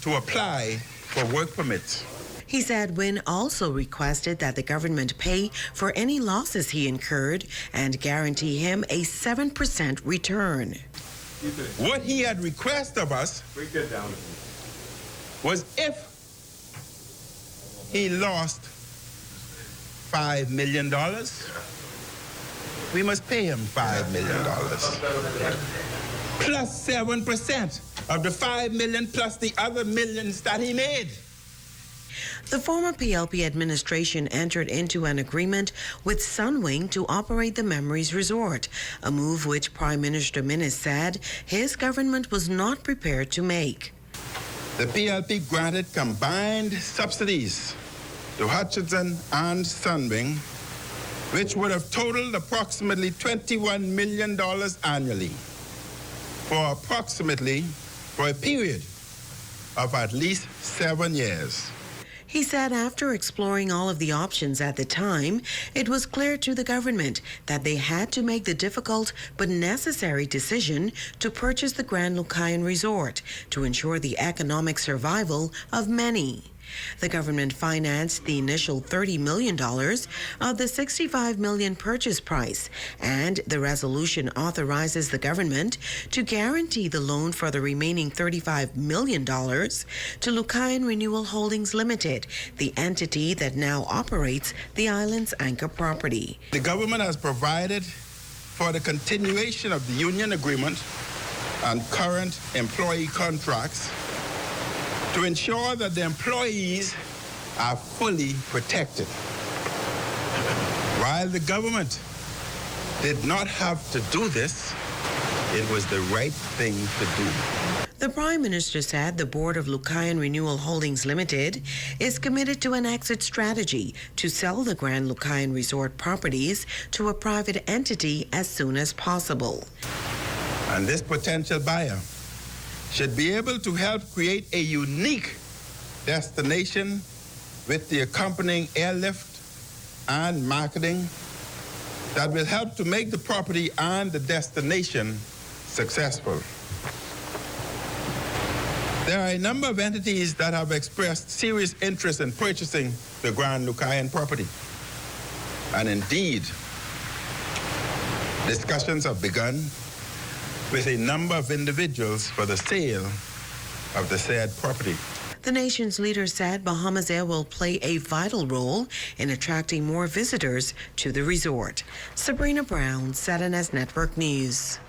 to apply for work permits. He said Wynn also requested that the government pay for any losses he incurred and guarantee him a 7% return. What he had requested of us was if he lost $5 million, we must pay him $5 million. Plus 7% of the $5 million plus the other millions that he made. The former PLP administration entered into an agreement with Sunwing to operate the Memories Resort, a move which Prime Minister Minnis said his government was not prepared to make. The PLP granted combined subsidies to Hutchinson and Sunwing, which would have totaled approximately $21 million annually for a period of at least 7 years. He said after exploring all of the options at the time, it was clear to the government that they had to make the difficult but necessary decision to purchase the Grand Lucayan Resort to ensure the economic survival of many. The government financed the initial $30 million of the $65 million purchase price, and the resolution authorizes the government to guarantee the loan for the remaining $35 million to Lucayan Renewal Holdings Limited, the entity that now operates the island's anchor property. The government has provided for the continuation of the union agreement and current employee contracts to ensure that the employees are fully protected. While the government did not have to do this, it was the right thing to do. The Prime Minister said the board of Lucayan Renewal Holdings Limited is committed to an exit strategy to sell the Grand Lucayan Resort properties to a private entity as soon as possible. And this potential buyer should be able to help create a unique destination with the accompanying airlift and marketing that will help to make the property and the destination successful. There are a number of entities that have expressed serious interest in purchasing the Grand Lucayan property. And indeed, discussions have begun with a number of individuals for the sale of the said property. The nation's leader said Bahamas Air will play a vital role in attracting more visitors to the resort. Sabrina Brown, ZNS Network News.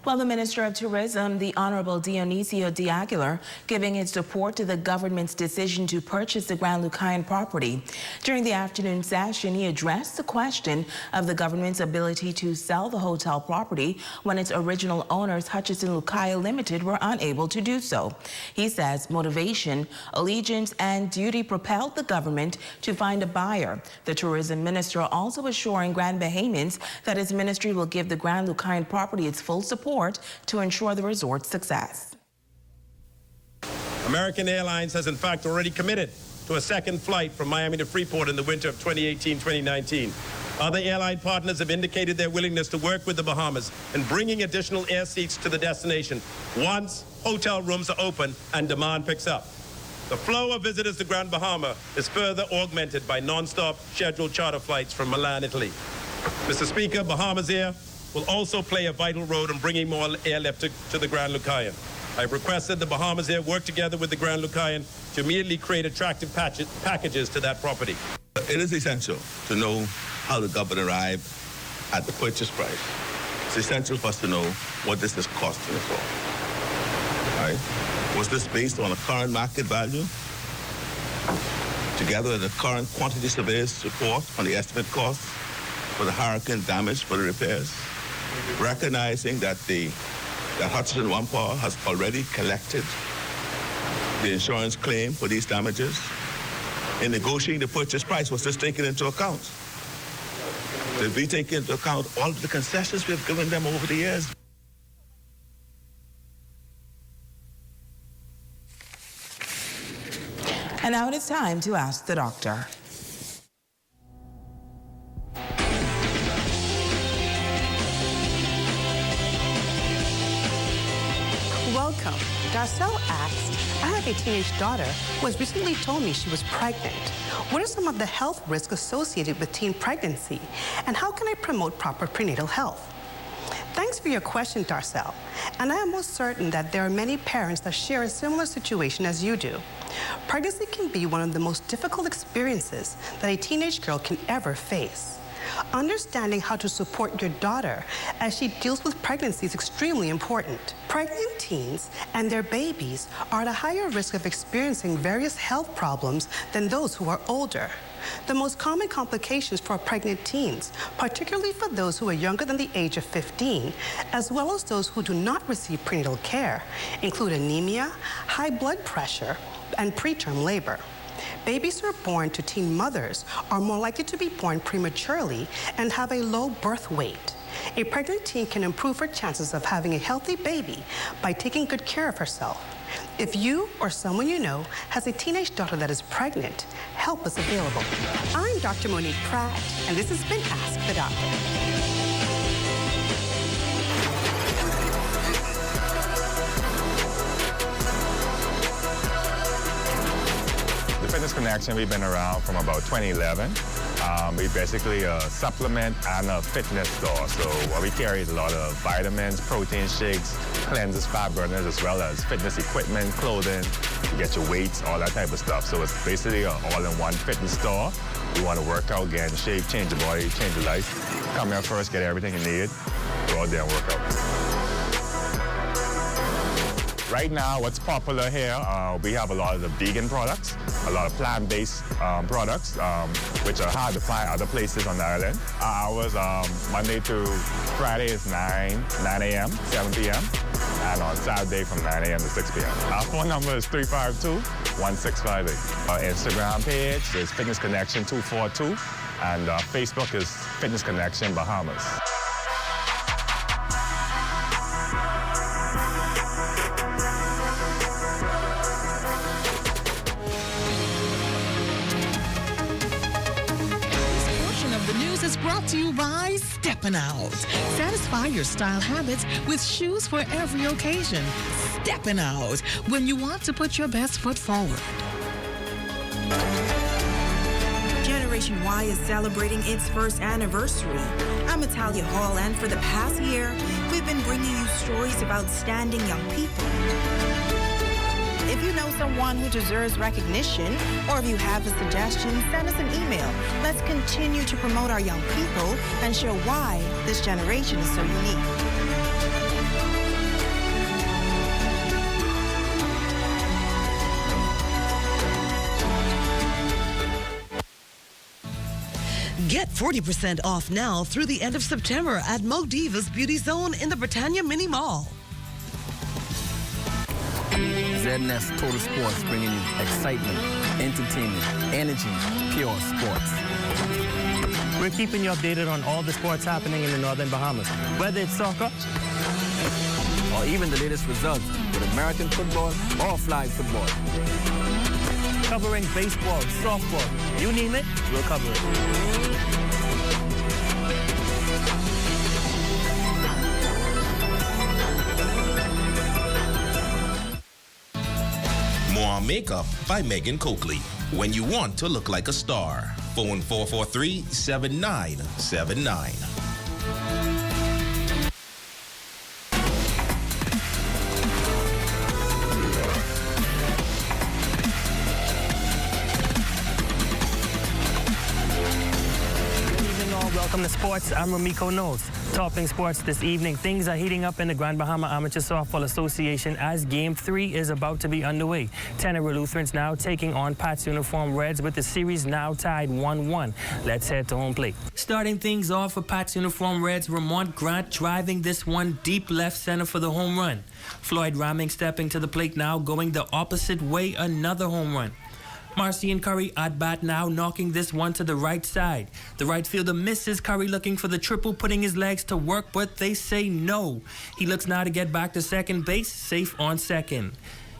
Well, the Minister of Tourism, the Honorable Dionisio de Aguilar, giving his support to the government's decision to purchase the Grand Lucayan property. During the afternoon session, he addressed the question of the government's ability to sell the hotel property when its original owners, Hutchinson Lucayan Limited, were unable to do so. He says motivation, allegiance, and duty propelled the government to find a buyer. The tourism minister also assuring Grand Bahamians that his ministry will give the Grand Lucayan property its full support to ensure the resort's success. American Airlines has in fact already committed to a second flight from Miami to Freeport in the winter of 2018-2019. Other airline partners have indicated their willingness to work with the Bahamas in bringing additional air seats to the destination once hotel rooms are open and demand picks up. The flow of visitors to Grand Bahama is further augmented by non-stop scheduled charter flights from Milan, Italy. Mr. Speaker, Bahamas Air will also play a vital role in bringing more airlift to the Grand Lucayan. I've requested the Bahamas Air work together with the Grand Lucayan to immediately create attractive packages to that property. It is essential to know how the government arrived at the purchase price. It's essential for us to know what this is costing us all. Right? Was this based on a current market value? together with the current quantity surveys report on the estimate costs for the hurricane damage for the repairs, recognizing that Hutchinson One Power has already collected the insurance claim for these damages. In negotiating the purchase price, was this taken into account? Did we take into account all of the concessions we have given them over the years? And now it is time to ask the doctor. Welcome. Darcel asked, I have a teenage daughter who has recently told me she was pregnant. What are some of the health risks associated with teen pregnancy? And how can I promote proper prenatal health? Thanks for your question, Darcel. And I am most certain that there are many parents that share a similar situation as you do. Pregnancy can be one of the most difficult experiences that a teenage girl can ever face. Understanding how to support your daughter as she deals with pregnancy is extremely important. Pregnant teens and their babies are at a higher risk of experiencing various health problems than those who are older. The most common complications for pregnant teens, particularly for those who are younger than the age of 15, as well as those who do not receive prenatal care, include anemia, high blood pressure, and preterm labor. Babies who are born to teen mothers are more likely to be born prematurely and have a low birth weight. A pregnant teen can improve her chances of having a healthy baby by taking good care of herself. If you or someone you know has a teenage daughter that is pregnant, help is available. I'm Dr. Monique Pratt, and this has been Ask the Doctor. Fitness Connection, we've been around from about 2011. We basically a supplement and a fitness store. So what we carry is a lot of vitamins, protein shakes, cleansers, fat burners, as well as fitness equipment, clothing, to get your weights, all that type of stuff. So it's basically an all-in-one fitness store. You want to work out, get in shape, change your body, change your life. Come here first, get everything you need, go out there and work out. Right now, what's popular here, we have a lot of the vegan products, a lot of plant-based products, which are hard to find other places on the island. Our hours, Monday to Friday is 9 a.m., 7 p.m., and on Saturday from 9 a.m. to 6 p.m. Our phone number is 352-1658. Our Instagram page is Fitness Connection 242, and Facebook is Fitness Connection Bahamas. Brought to you by Steppin' Out. Satisfy your style habits with shoes for every occasion. Steppin' Out, when you want to put your best foot forward. Generation Y is celebrating its first anniversary. I'm Natalia Hall, and for the past year, we've been bringing you stories of outstanding young people. If you know someone who deserves recognition, or if you have a suggestion, send us an email. Let's continue to promote our young people and show why this generation is so unique. Get 40% off now through the end of September at Modiva's Beauty Zone in the Britannia Mini Mall. ZNS Total Sports, bringing you excitement, entertainment, energy, pure sports. We're keeping you updated on all the sports happening in the Northern Bahamas, whether it's soccer or even the latest results with American football or flag football. Covering baseball, softball, you name it, we'll cover it. More Makeup by Megan Coakley. When you want to look like a star. Phone 443-7979. Welcome to sports. I'm Ramiko Knowles. Topping sports this evening, things are heating up in the Grand Bahama Amateur Softball Association as Game 3 is about to be underway. Tenero Lutherans now taking on Pat's Uniform Reds with the series now tied 1-1. Let's head to home plate. Starting things off for Pat's Uniform Reds, Ramont Grant driving this one deep left center for the home run. Floyd Ramming stepping to the plate now, going the opposite way, another home run. Marcian Curry at bat now, knocking this one to the right side. The right fielder misses. Curry looking for the triple, putting his legs to work, but they say no. He looks now to get back to second base, safe on second.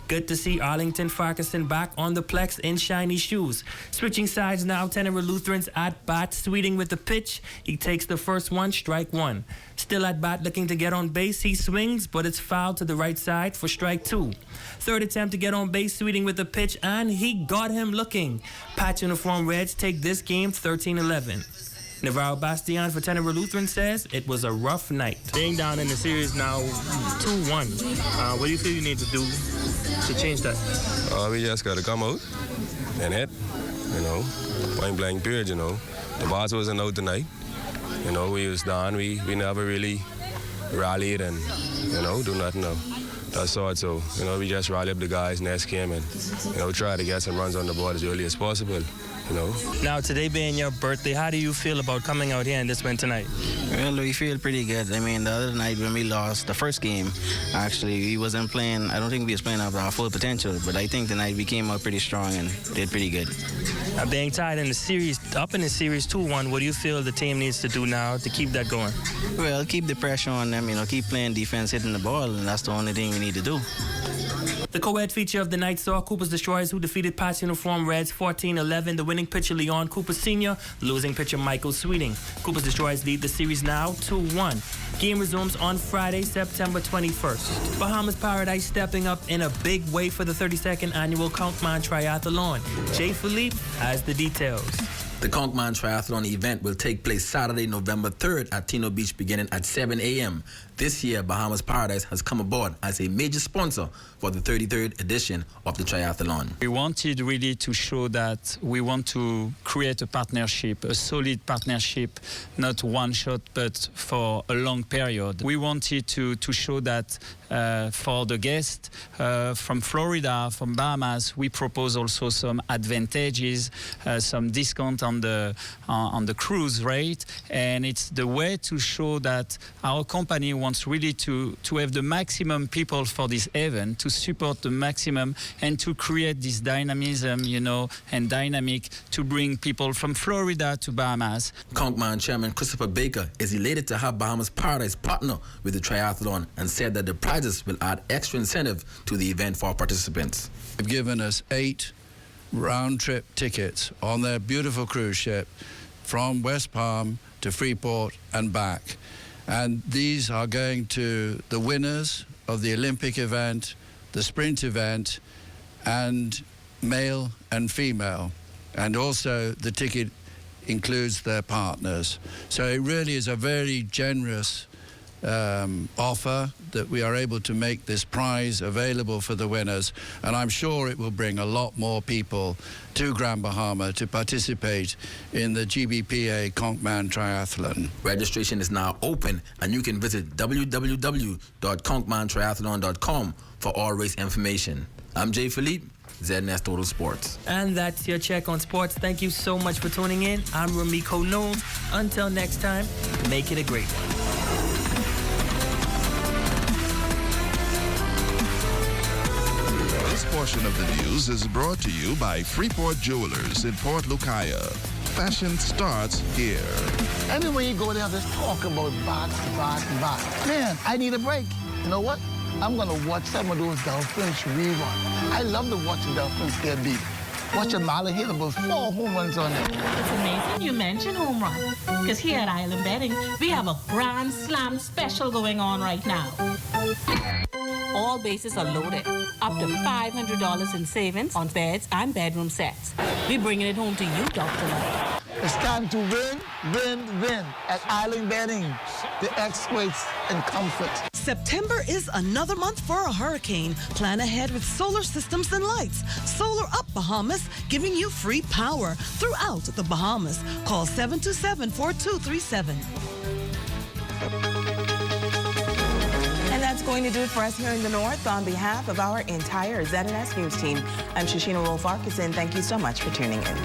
Good to see Arlington Farquharson back on the plex in shiny shoes. Switching sides now, Tenero Lutherans at bat, Sweeting with the pitch. He takes the first one, strike one. Still at bat, looking to get on base. He swings, but it's fouled to the right side for strike two. Third attempt to get on base, Sweeting with the pitch, and he got him looking. Patch Uniform Reds take this game 13-11. Navarro Bastian for Tenero Lutheran says it was a rough night. Being down in the series now 2-1. What do you feel you need to do to change that? We just got to come out and hit, point blank period, The boss wasn't out tonight. We was down. We never really rallied and, do nothing now. That's all. So, we just rally up the guys next game and, try to get some runs on the board as early as possible. Now, today being your birthday, how do you feel about coming out here and this win tonight? Well, we feel pretty good. I mean, the other night when we lost the first game, actually, we wasn't playing, I don't think we was playing up our full potential, but I think tonight we came out pretty strong and did pretty good. Now, being tied in the series, up in the series 2-1, what do you feel the team needs to do now to keep that going? Well, keep the pressure on them, keep playing defense, hitting the ball, and that's the only thing we need to do. The co-ed feature of the night saw Cooper's Destroyers, who defeated Pat's Uniform Reds 14-11. The winning pitcher, Leon Cooper Sr., losing pitcher, Michael Sweeting. Cooper's Destroyers lead the series now 2-1. Game resumes on Friday, September 21st. Bahamas Paradise stepping up in a big way for the 32nd annual Conchman Triathlon. Jay Philippe has the details. The Conchman Triathlon event will take place Saturday, November 3rd at Tino Beach beginning at 7 a.m. This year, Bahamas Paradise has come aboard as a major sponsor for the 33rd edition of the triathlon. We wanted really to show that we want to create a partnership, a solid partnership, not one shot, but for a long period. We wanted to show that for the guests from Florida, from Bahamas, we propose also some advantages, some discount on the cruise rate, and it's the way to show that our company wants really to have the maximum people for this event, to support the maximum and to create this dynamism, and dynamic to bring people from Florida to Bahamas. Conchman Chairman Christopher Baker is elated to have Bahamas Paradise partner with the triathlon and said that the prizes will add extra incentive to the event for participants. They've given us 8 round-trip tickets on their beautiful cruise ship from West Palm to Freeport and back. And these are going to the winners of the Olympic event, the sprint event, and male and female. And also the ticket includes their partners. So it really is a very generous offer that we are able to make this prize available for the winners, and I'm sure it will bring a lot more people to Grand Bahama to participate in the GBPA Conchman Triathlon. Registration is now open, and you can visit www.conchmantriathlon.com for all race information. I'm Jay Philippe, ZNS Total Sports. And that's your check on sports. Thank you so much for tuning in. I'm Ramiko Knowles. Until next time, make it a great one. This portion of the news is brought to you by Freeport Jewelers in Port Lucayan. Fashion starts here. Everywhere you go, they'll just talk about box. Man, I need a break. You know what? I'm going to watch some of those Dolphins rerun. I love to watch the Dolphins get beat. Watching Marlon hit about 4 home runs on there. It's amazing you mentioned home run, because here at Island Betting, we have a Grand Slam special going on right now. All bases are loaded, up to $500 in savings on beds and bedroom sets. We're bringing it home to you, Dr. Love. It's time to win at Island Betting, the experts in comfort. September is another month for a hurricane. Plan ahead with solar systems and lights. Solar Up Bahamas, giving you free power throughout the Bahamas. Call 727-4237. And that's going to do it for us here in the North. On behalf of our entire ZNS News team, I'm Shoshina Rolf-Arkeson. Thank you so much for tuning in.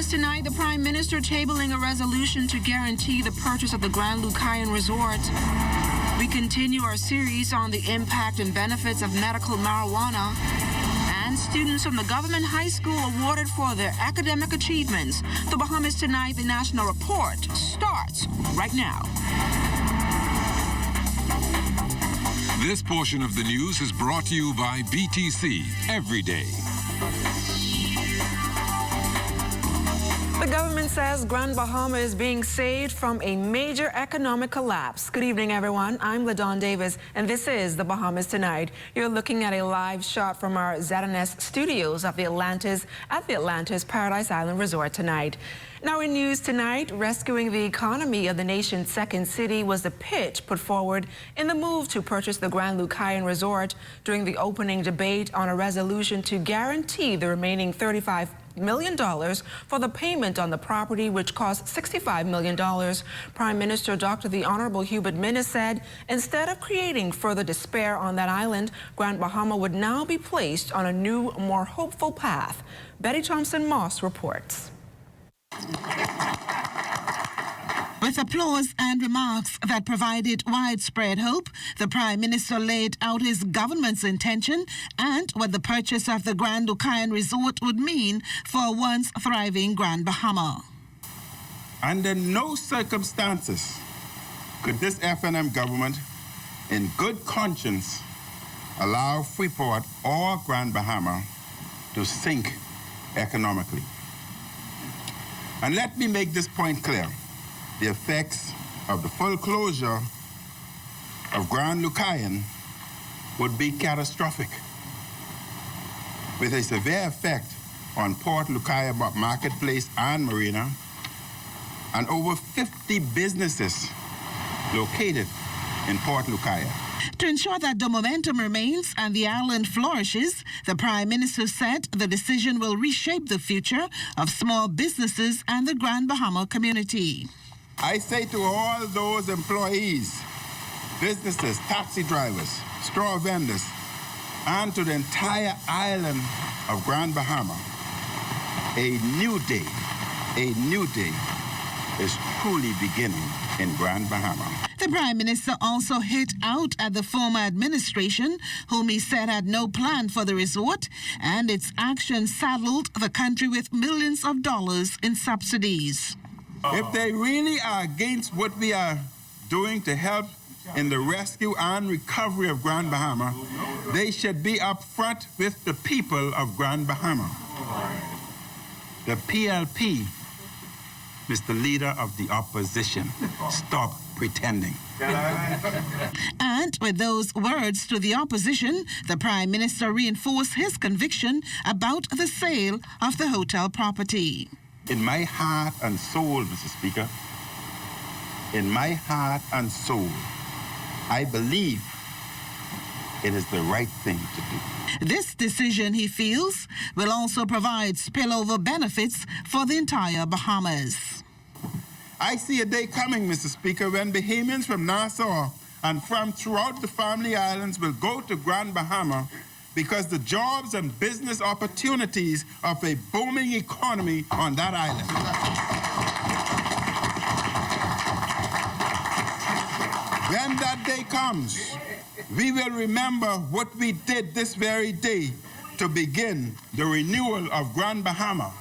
Tonight, the Prime Minister tabling a resolution to guarantee the purchase of the Grand Lucayan Resort. We continue our series on the impact and benefits of medical marijuana. And students from the government high school awarded for their academic achievements. The Bahamas Tonight, the National Report, starts right now. This portion of the news is brought to you by BTC Every Day. The government says Grand Bahama is being saved from a major economic collapse. Good evening, everyone. I'm LaDawn Davis, and this is the Bahamas Tonight. You're looking at a live shot from our ZNS studios at the Atlantis Paradise Island Resort tonight. Now in news tonight, rescuing the economy of the nation's second city was the pitch put forward in the move to purchase the Grand Lucayan Resort during the opening debate on a resolution to guarantee the remaining $35 million for the payment on the property, which cost $65 million. Prime Minister Dr. the Honorable Hubert Minnis said instead of creating further despair on that island, Grand Bahama would now be placed on a new, more hopeful path. Betty Thompson-Moss reports. With applause and remarks that provided widespread hope, the Prime Minister laid out his government's intention and what the purchase of the Grand Lucayan Resort would mean for a once thriving Grand Bahama. Under no circumstances could this FNM government, in good conscience, allow Freeport or Grand Bahama to sink economically. And let me make this point clear. The effects of the full closure of Grand Lucayan would be catastrophic, with a severe effect on Port Lucayan Marketplace and Marina, and over 50 businesses located in Port Lucayan. To ensure that the momentum remains and the island flourishes, the Prime Minister said the decision will reshape the future of small businesses and the Grand Bahama community. I say to all those employees, businesses, taxi drivers, straw vendors, and to the entire island of Grand Bahama, a new day is truly beginning in Grand Bahama. The Prime Minister also hit out at the former administration, whom he said had no plan for the resort, and its actions saddled the country with millions of dollars in subsidies. If they really are against what we are doing to help in the rescue and recovery of Grand Bahama, they should be upfront with the people of Grand Bahama. The PLP, Mr. Leader of the Opposition, stop pretending. And with those words to the opposition, the Prime Minister reinforced his conviction about the sale of the hotel property. In my heart and soul, Mr. Speaker, in my heart and soul, I believe it is the right thing to do. This decision, he feels, will also provide spillover benefits for the entire Bahamas. I see a day coming, Mr. Speaker, when Bahamians from Nassau and from throughout the Family Islands will go to Grand Bahama because the jobs and business opportunities of a booming economy on that island. When that day comes, we will remember what we did this very day to begin the renewal of Grand Bahama.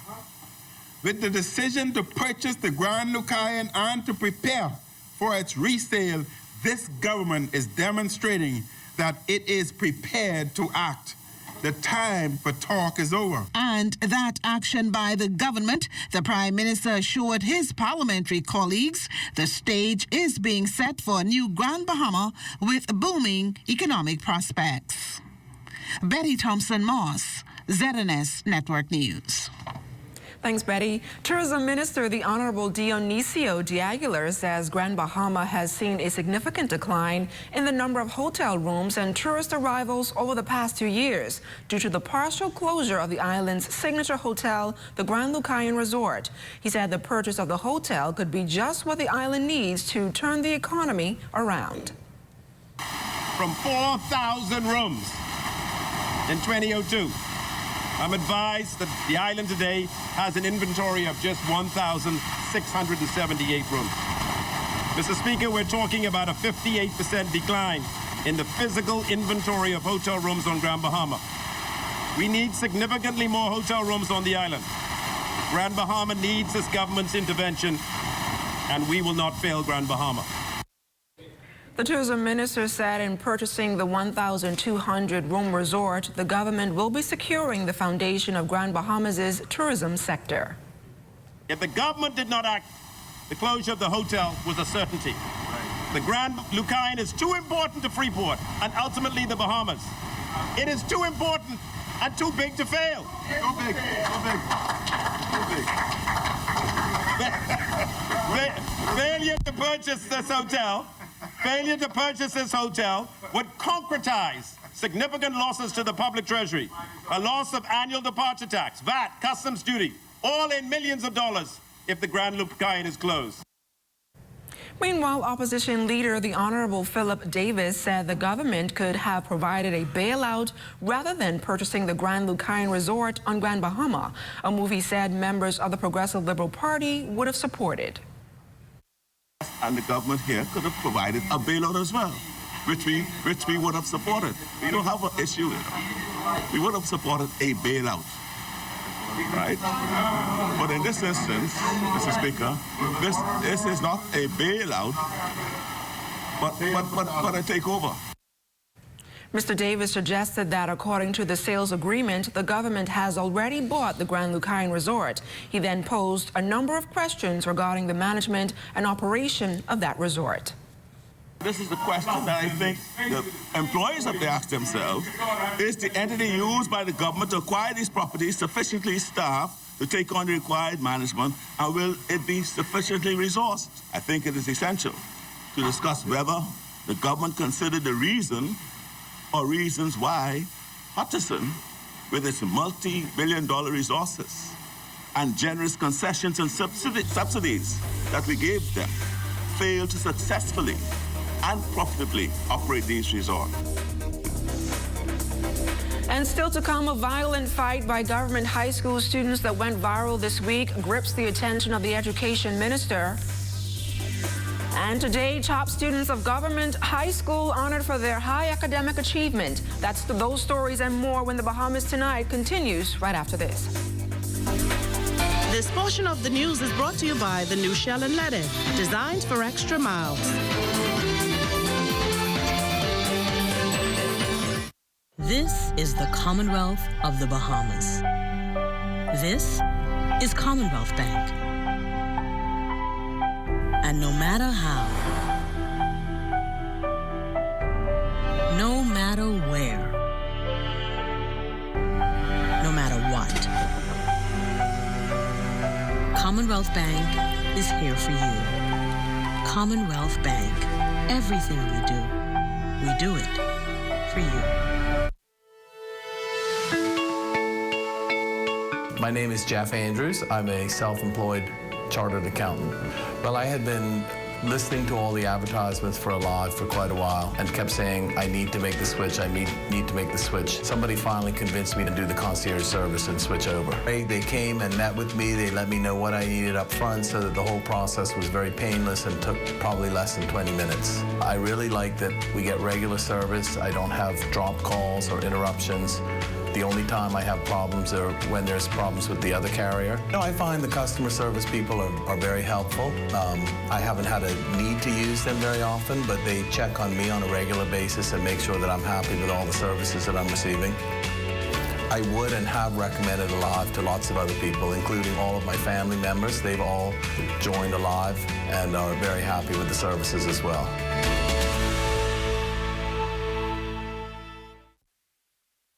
With the decision to purchase the Grand Lucayan and to prepare for its resale, this government is demonstrating that it is prepared to act. The time for talk is over. And that action by the government, the Prime Minister assured his parliamentary colleagues, the stage is being set for a new Grand Bahama with booming economic prospects. Betty Thompson-Moss, ZNS Network News. Thanks, Betty. Tourism Minister, the Honorable Dionisio de Aguilar, says Grand Bahama has seen a significant decline in the number of hotel rooms and tourist arrivals over the past 2 years due to the partial closure of the island's signature hotel, the Grand Lucayan Resort. He said the purchase of the hotel could be just what the island needs to turn the economy around. From 4,000 rooms in 2002. I'm advised that the island today has an inventory of just 1,678 rooms. Mr. Speaker, we're talking about a 58% decline in the physical inventory of hotel rooms on Grand Bahama. We need significantly more hotel rooms on the island. Grand Bahama needs this government's intervention, and we will not fail Grand Bahama. The tourism minister said in purchasing the 1,200-room resort, the government will be securing the foundation of Grand Bahamas' tourism sector. If the government did not act, the closure of the hotel was a certainty. The Grand Lucayan is too important to Freeport and ultimately the Bahamas. It is too important and too big to fail. Too big, too big, too big. Failure to purchase this hotel would concretize significant losses to the public treasury, a loss of annual departure tax, VAT, customs duty, all in millions of dollars if the Grand Lucayan is closed. Meanwhile, opposition leader, the Honorable Philip Davis, said the government could have provided a bailout rather than purchasing the Grand Lucayan Resort on Grand Bahama, a move he said members of the Progressive Liberal Party would have supported. And the government here could have provided a bailout as well, which we would have supported. We don't have an issue with it. We would have supported a bailout, right? But in this instance, Mr. Speaker, this is not a bailout, but a takeover. Mr. Davis suggested that according to the sales agreement, the government has already bought the Grand Lucayan Resort. He then posed a number of questions regarding the management and operation of that resort. This is the question that I think the employees have to ask themselves. Is the entity used by the government to acquire these properties sufficiently staffed to take on the required management, and will it be sufficiently resourced? I think it is essential to discuss whether the government considered the reason or reasons why Hutchison, with its multi-billion-dollar resources and generous concessions and subsidies that we gave them, failed to successfully and profitably operate these resorts. And still to come, a violent fight by government high school students that went viral this week grips the attention of the education minister. And today, top students of government high school honored for their high academic achievement. That's those stories and more when the Bahamas Tonight continues right after this. This portion of the news is brought to you by the new Shell and Lettuce, designed for extra miles. This is the Commonwealth of the Bahamas. This is Commonwealth Bank. And no matter how, no matter where, no matter what, Commonwealth Bank is here for you. Commonwealth Bank. Everything we do it for you. My name is Jeff Andrews. I'm a self-employed chartered accountant. Well, I had been listening to all the advertisements for Alive for quite a while and kept saying, I need to make the switch, I need to make the switch. Somebody finally convinced me to do the concierge service and switch over. They came and met with me, they let me know what I needed up front so that the whole process was very painless and took probably less than 20 minutes. I really like that we get regular service, I don't have drop calls or interruptions. The only time I have problems are when there's problems with the other carrier. I find the customer service people are very helpful. I haven't had a need to use them very often, but they check on me on a regular basis and make sure that I'm happy with all the services that I'm receiving. I would and have recommended Alive to lots of other people, including all of my family members. They've all joined Alive and are very happy with the services as well.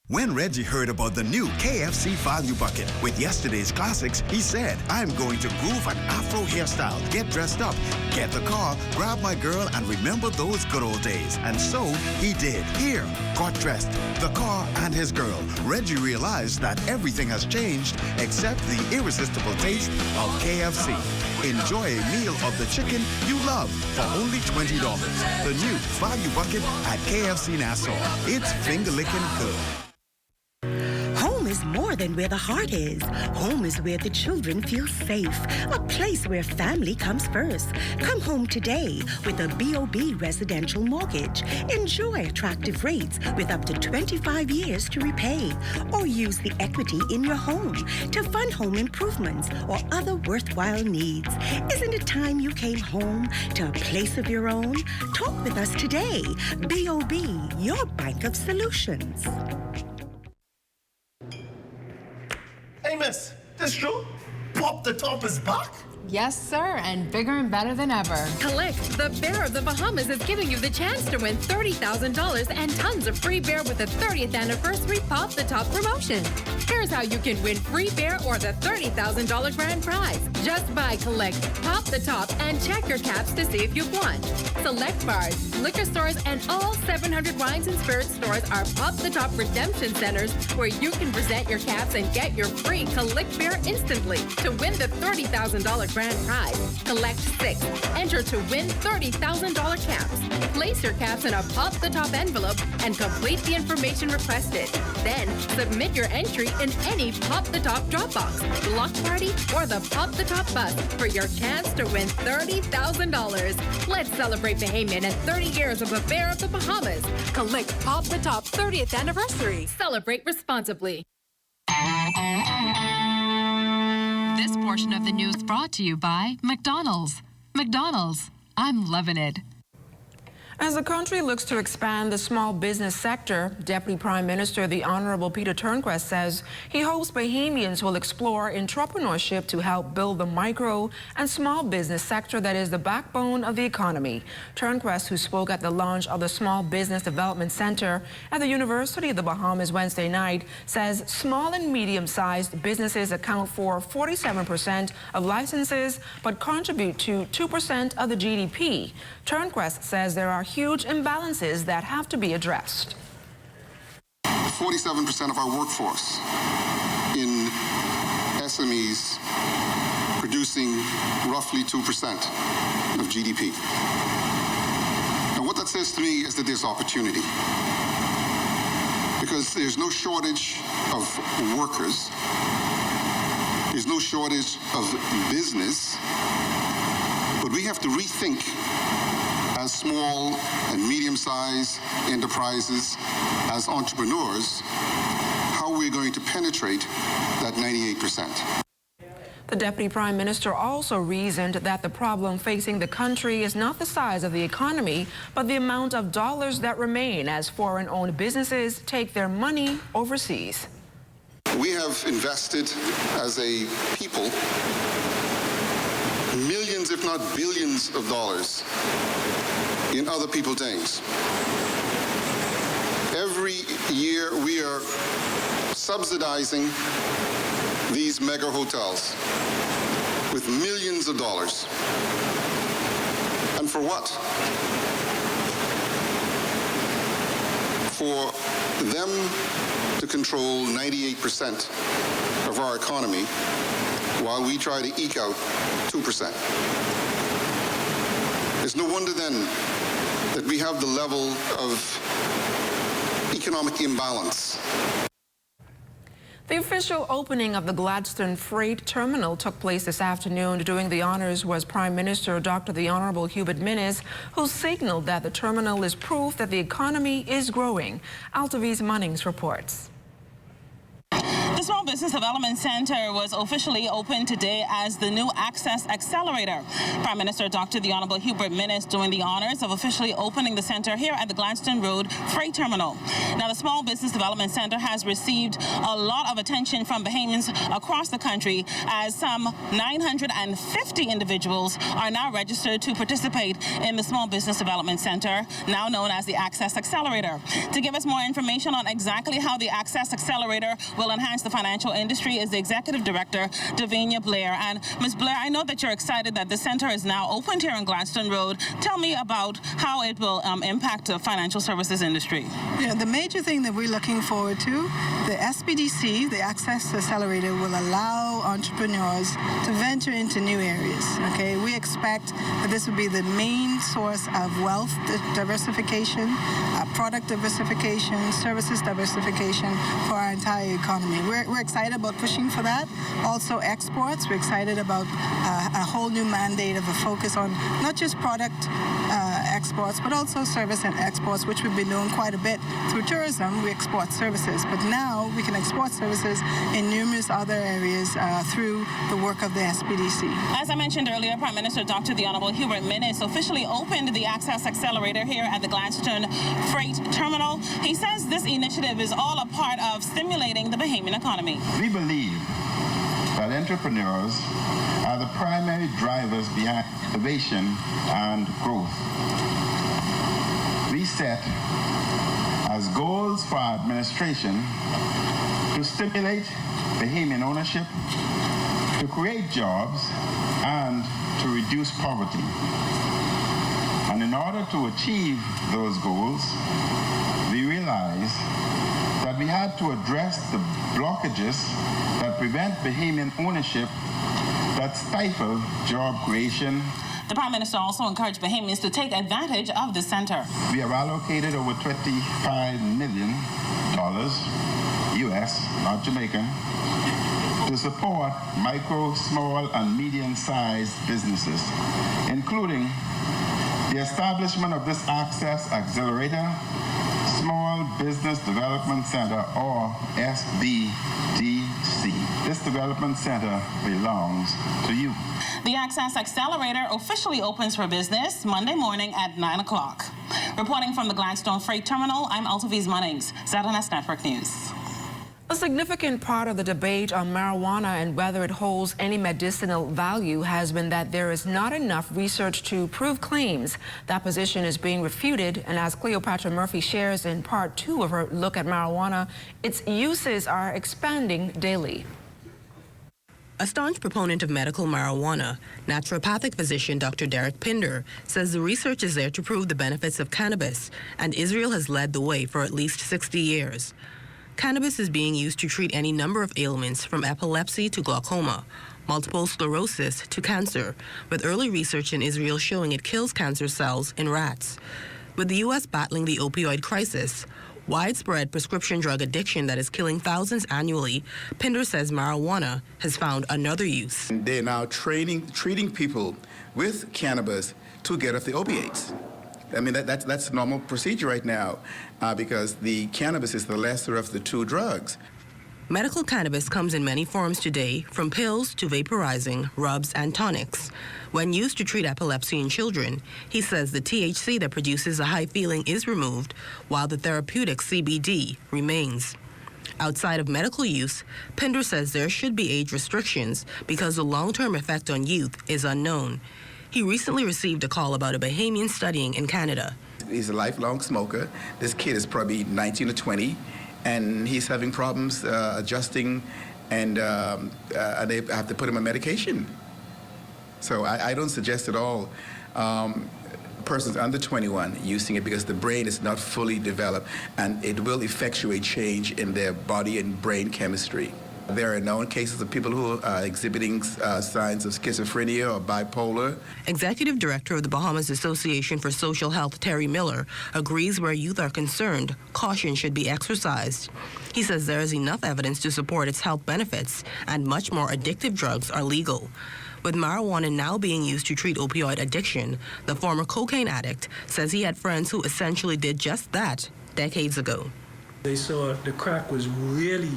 When Reggie heard about the new KFC Value Bucket with yesterday's classics, he said, I'm going to groove an Afro hairstyle, get dressed up, get the car, grab my girl, and remember those good old days. And so he did. Here, got dressed, the car and his girl. Reggie realized that everything has changed except the irresistible taste of KFC. Enjoy a meal of the chicken you love for only $20. The new Value Bucket at KFC Nassau. It's finger-licking good. Home is more than where the heart is. Home is where the children feel safe. A place where family comes first. Come home today with a BOB residential mortgage. Enjoy attractive rates with up to 25 years to repay. Or use the equity in your home to fund home improvements or other worthwhile needs. Isn't it time you came home to a place of your own? Talk with us today. BOB, your bank of solutions. Hey, miss, this true? Pop the Top is back? Yes, sir, and bigger and better than ever. Collect. The Bear of the Bahamas is giving you the chance to win $30,000 and tons of free bear with the 30th anniversary Pop the Top promotion. Here's how you can win free bear or the $30,000 grand prize. Just buy, collect, Pop the Top, and check your caps to see if you've won. Select bars, liquor stores, and all 700 wines and spirits stores are Pop the Top redemption centers where you can present your caps and get your free collect bear instantly. To win the $30,000 grand prize, collect 6. Enter to win $30,000 caps. Place your caps in a Pop the Top envelope and complete the information requested. Then submit your entry in any Pop the Top Dropbox, block party, or the Pop the Top bus for your chance to win $30,000. Let's celebrate Bahamian and 30 years of the Bear of the Bahamas. Collect Pop the Top 30th anniversary. Celebrate responsibly. This portion of the news brought to you by McDonald's. McDonald's, I'm loving it. As the country looks to expand the small business sector, Deputy Prime Minister the Honorable Peter Turnquest says he hopes Bahamians will explore entrepreneurship to help build the micro and small business sector that is the backbone of the economy. Turnquest, who spoke at the launch of the Small Business Development Center at the University of the Bahamas Wednesday night, says small and medium-sized businesses account for 47% of licenses but contribute to 2% of the GDP. Turnquest says there are huge imbalances that have to be addressed. 47% of our workforce in SMEs producing roughly 2% of GDP. And what that says to me is that there's opportunity. Because there's no shortage of workers. There's no shortage of business. But we have to rethink as small and medium-sized enterprises, as entrepreneurs, how we're going to penetrate that 98%. The Deputy Prime Minister also reasoned that the problem facing the country is not the size of the economy, but the amount of dollars that remain as foreign-owned businesses take their money overseas. We have invested as a people millions, if not billions of dollars in other people's things. Every year we are subsidizing these mega hotels with millions of dollars. And for what? For them to control 98% of our economy while we try to eke out 2%. It's no wonder then that we have the level of economic imbalance. The official opening of the Gladstone Freight Terminal took place this afternoon. Doing the honors was Prime Minister Dr. the Honorable Hubert Minnis, who signaled that the terminal is proof that the economy is growing. Altaviz Munnings reports. The Small Business Development Center was officially opened today as the new Access Accelerator. Prime Minister Dr. the Honorable Hubert Minnis doing the honors of officially opening the center here at the Gladstone Road Freight Terminal. Now, the Small Business Development Center has received a lot of attention from Bahamians across the country, as some 950 individuals are now registered to participate in the Small Business Development Center, now known as the Access Accelerator. To give us more information on exactly how the Access Accelerator will enhance the financial industry is the Executive Director, Davina Blair. And Ms. Blair, I know that you're excited that the center is now opened here on Gladstone Road. Tell me about how it will impact the financial services industry. Yeah, the major thing that we're looking forward to, the SBDC, the Access Accelerator, will allow entrepreneurs to venture into new areas. Okay, we expect that this will be the main source of wealth diversification, product diversification, services diversification for our entire economy. We're excited about pushing for that. Also exports, we're excited about a whole new mandate of a focus on not just product exports, but also service and exports, which we've been doing quite a bit through tourism. We export services, but now we can export services in numerous other areas through the work of the SBDC. As I mentioned earlier, Prime Minister Dr. the Honorable Hubert Minnis officially opened the Access Accelerator here at the Gladstone Freight Terminal. He says this initiative is all a part of stimulating the Bahamian economy. We believe that entrepreneurs are the primary drivers behind innovation and growth. We set as goals for our administration to stimulate Bahamian ownership, to create jobs, and to reduce poverty. And in order to achieve those goals, we realized that we had to address the blockages that prevent Bahamian ownership, that stifle job creation. The Prime Minister also encouraged Bahamians to take advantage of the center. We have allocated over $25 million, US, not Jamaican, to support micro, small, and medium-sized businesses, including the establishment of this Access Accelerator, Small Business Development Center, or SBDC. This development center belongs to you. The Access Accelerator officially opens for business Monday morning at 9 o'clock. Reporting from the Gladstone Freight Terminal, I'm Altaviz Munnings, ZNS Network News. A significant part of the debate on marijuana and whether it holds any medicinal value has been that there is not enough research to prove claims. That position is being refuted, and as Cleopatra Murphy shares in part 2 of her look at marijuana, its uses are expanding daily. A staunch proponent of medical marijuana, naturopathic physician Dr. Derek Pinder says the research is there to prove the benefits of cannabis, and Israel has led the way for at least 60 years. Cannabis is being used to treat any number of ailments from epilepsy to glaucoma, multiple sclerosis to cancer, with early research in Israel showing it kills cancer cells in rats. With the U.S. battling the opioid crisis, widespread prescription drug addiction that is killing thousands annually, Pinder says marijuana has found another use. They're now treating people with cannabis to get off the opiates. I mean, that's a normal procedure right now because the cannabis is the lesser of the two drugs. Medical cannabis comes in many forms today, from pills to vaporizing, rubs, and tonics. When used to treat epilepsy in children, he says the THC that produces a high feeling is removed, while the therapeutic CBD remains. Outside of medical use, Pinder says there should be age restrictions because the long-term effect on youth is unknown. He recently received a call about a Bahamian studying in Canada. He's a lifelong smoker. This kid is probably 19 or 20, and he's having problems adjusting, and they have to put him on medication. So I don't suggest at all persons under 21 using it because the brain is not fully developed, and it will effectuate change in their body and brain chemistry. There are known cases of people who are exhibiting signs of schizophrenia or bipolar. Executive Director of the Bahamas Association for Social Health, Terry Miller, agrees where youth are concerned, caution should be exercised. He says there is enough evidence to support its health benefits, and much more addictive drugs are legal. With marijuana now being used to treat opioid addiction, the former cocaine addict says he had friends who essentially did just that decades ago. They saw the crack was really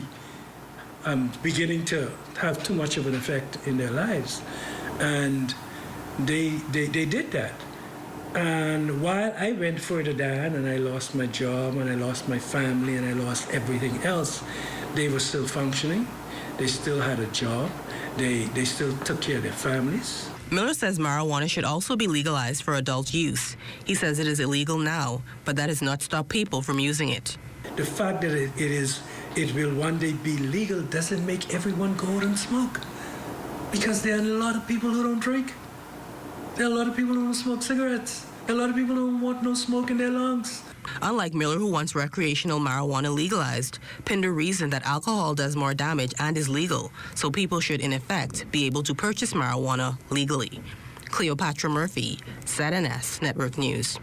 beginning to have too much of an effect in their lives. And they did that. And while I went further down and I lost my job and I lost my family and I lost everything else, they were still functioning. They still had a job. They still took care of their families. Miller says marijuana should also be legalized for adult use. He says it is illegal now, but that has not stopped people from using it. The fact that it will one day be legal doesn't make everyone go out and smoke. Because there are a lot of people who don't drink. There are a lot of people who don't smoke cigarettes. There are a lot of people who don't want no smoke in their lungs. Unlike Miller, who wants recreational marijuana legalized, Pinder reasoned that alcohol does more damage and is legal, so people should, in effect, be able to purchase marijuana legally. Cleopatra Murphy, ZNS Network News.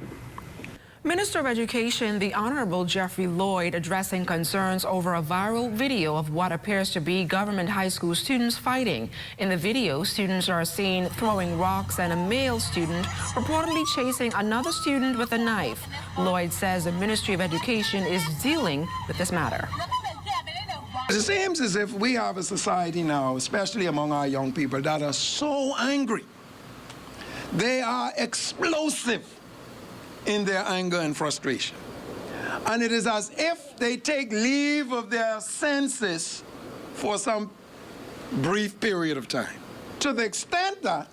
Minister of Education, the Honorable Jeffrey Lloyd, addressing concerns over a viral video of what appears to be government high school students fighting. In the video, students are seen throwing rocks and a male student reportedly chasing another student with a knife. Lloyd says the Ministry of Education is dealing with this matter. It seems as if we have a society now, especially among our young people, that are so angry. They are explosive in their anger and frustration. And it is as if they take leave of their senses for some brief period of time, to the extent that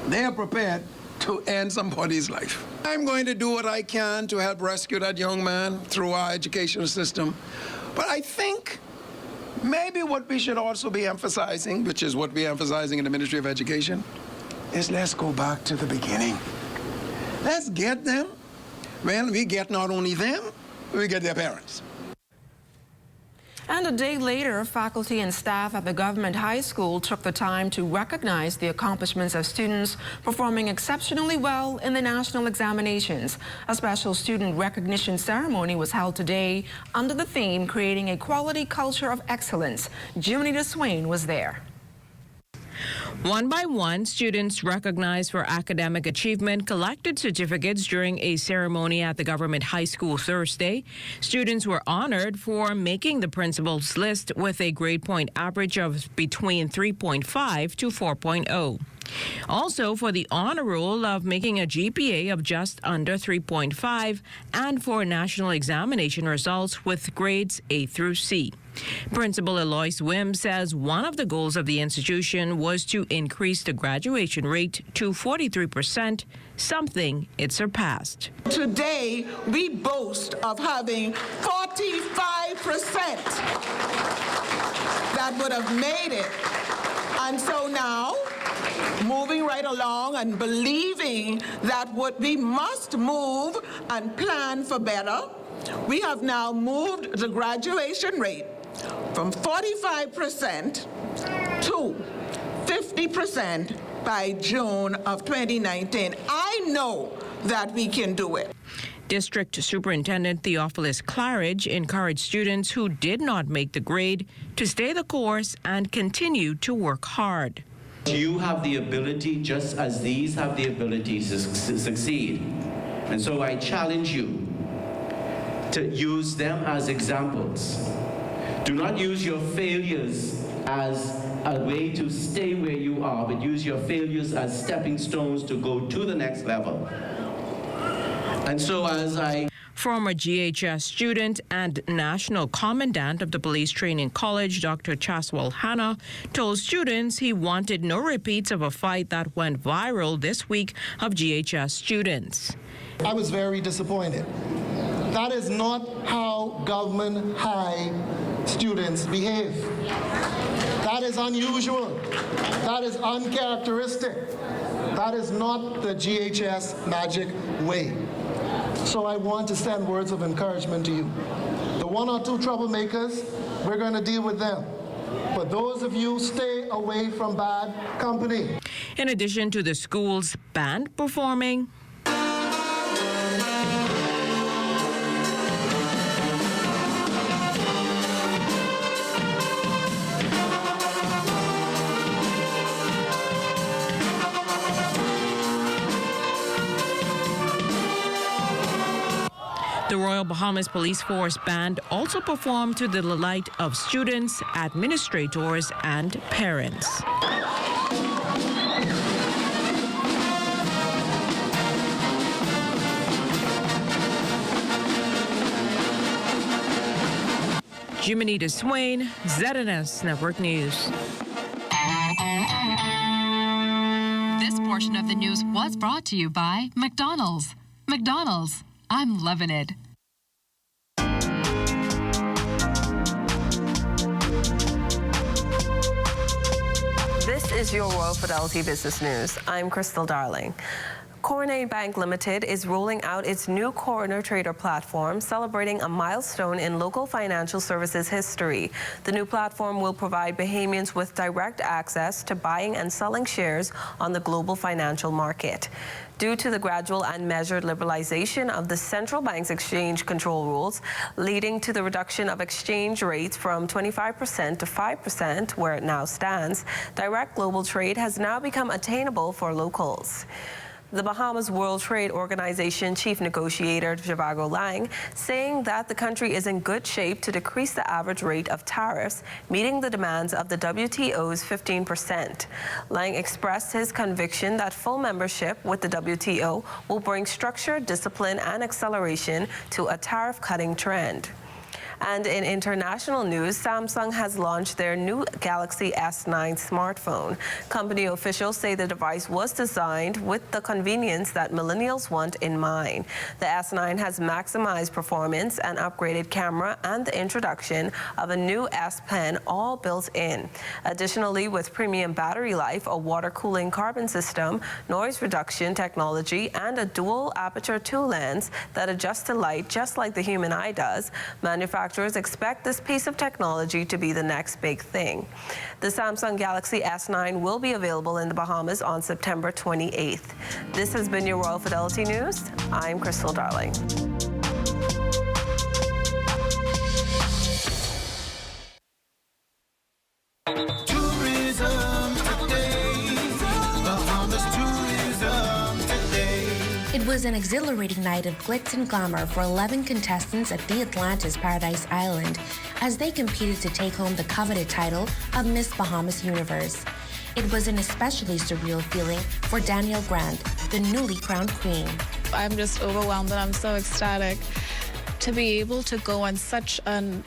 they are prepared to end somebody's life. I'm going to do what I can to help rescue that young man through our educational system. But I think maybe what we should also be emphasizing, which is what we're emphasizing in the Ministry of Education, is let's go back to the beginning. Let's get them. Well, we get not only them, we get their parents. And a day later, faculty and staff at the government high school took the time to recognize the accomplishments of students performing exceptionally well in the national examinations. A special student recognition ceremony was held today under the theme, Creating a Quality Culture of Excellence. Jimmy Swain was there. One by one, students recognized for academic achievement collected certificates during a ceremony at the government high school Thursday. Students were honored for making the principal's list with a grade point average of between 3.5 to 4.0. Also for the honor roll of making a GPA of just under 3.5 and for national examination results with grades A through C. Principal Eloise Wim says one of the goals of the institution was to increase the graduation rate to 43%, something it surpassed. Today, we boast of having 45% that would have made it. And so now, moving right along and believing that what we must move and plan for better, we have now moved the graduation rate from 45% to 50% by June of 2019. I know that we can do it. District Superintendent Theophilus Claridge encouraged students who did not make the grade to stay the course and continue to work hard. You have the ability, just as these have the ability to succeed. And so I challenge you to use them as examples. Do not use your failures as a way to stay where you are, but use your failures as stepping stones to go to the next level. And so Former GHS student and National Commandant of the Police Training College, Dr. Chaswell Hanna, told students he wanted no repeats of a fight that went viral this week of GHS students. I was very disappointed. That is not how government high students behave. That is unusual. That is uncharacteristic. That is not the GHS magic way. So I want to send words of encouragement to you. The one or two troublemakers, we're going to deal with them. But those of you, stay away from bad company. In addition to the school's band performing, The Royal Bahamas Police Force Band also performed to the delight of students, administrators, and parents. Jimenita Swain, ZNS Network News. This portion of the news was brought to you by McDonald's. McDonald's, I'm loving it. This is your Royal Fidelity Business News. I'm Crystal Darling. Coronary Bank Limited is rolling out its new Coroner Trader platform, celebrating a milestone in local financial services history. The new platform will provide Bahamians with direct access to buying and selling shares on the global financial market. Due to the gradual and measured liberalization of the central bank's exchange control rules, leading to the reduction of exchange rates from 25% to 5%, where it now stands, direct global trade has now become attainable for locals. The Bahamas World Trade Organization Chief Negotiator Zhivago Lang saying that the country is in good shape to decrease the average rate of tariffs, meeting the demands of the WTO's 15%. Lang expressed his conviction that full membership with the WTO will bring structure, discipline, and acceleration to a tariff-cutting trend. And in international news, Samsung has launched their new Galaxy S9 smartphone. Company officials say the device was designed with the convenience that millennials want in mind. The S9 has maximized performance, an upgraded camera, and the introduction of a new S Pen, all built in. Additionally, with premium battery life, a water cooling carbon system, noise reduction technology, and a dual aperture 2 lens that adjusts to light just like the human eye does, manufacturers expect this piece of technology to be the next big thing. The Samsung Galaxy S9 will be available in the Bahamas on September 28th. This has been your Royal Fidelity News. I'm Crystal Darling. It was an exhilarating night of glitz and glamour for 11 contestants at the Atlantis Paradise Island as they competed to take home the coveted title of Miss Bahamas Universe. It was an especially surreal feeling for Danielle Grant, the newly crowned queen. I'm just overwhelmed and I'm so ecstatic to be able to go on such an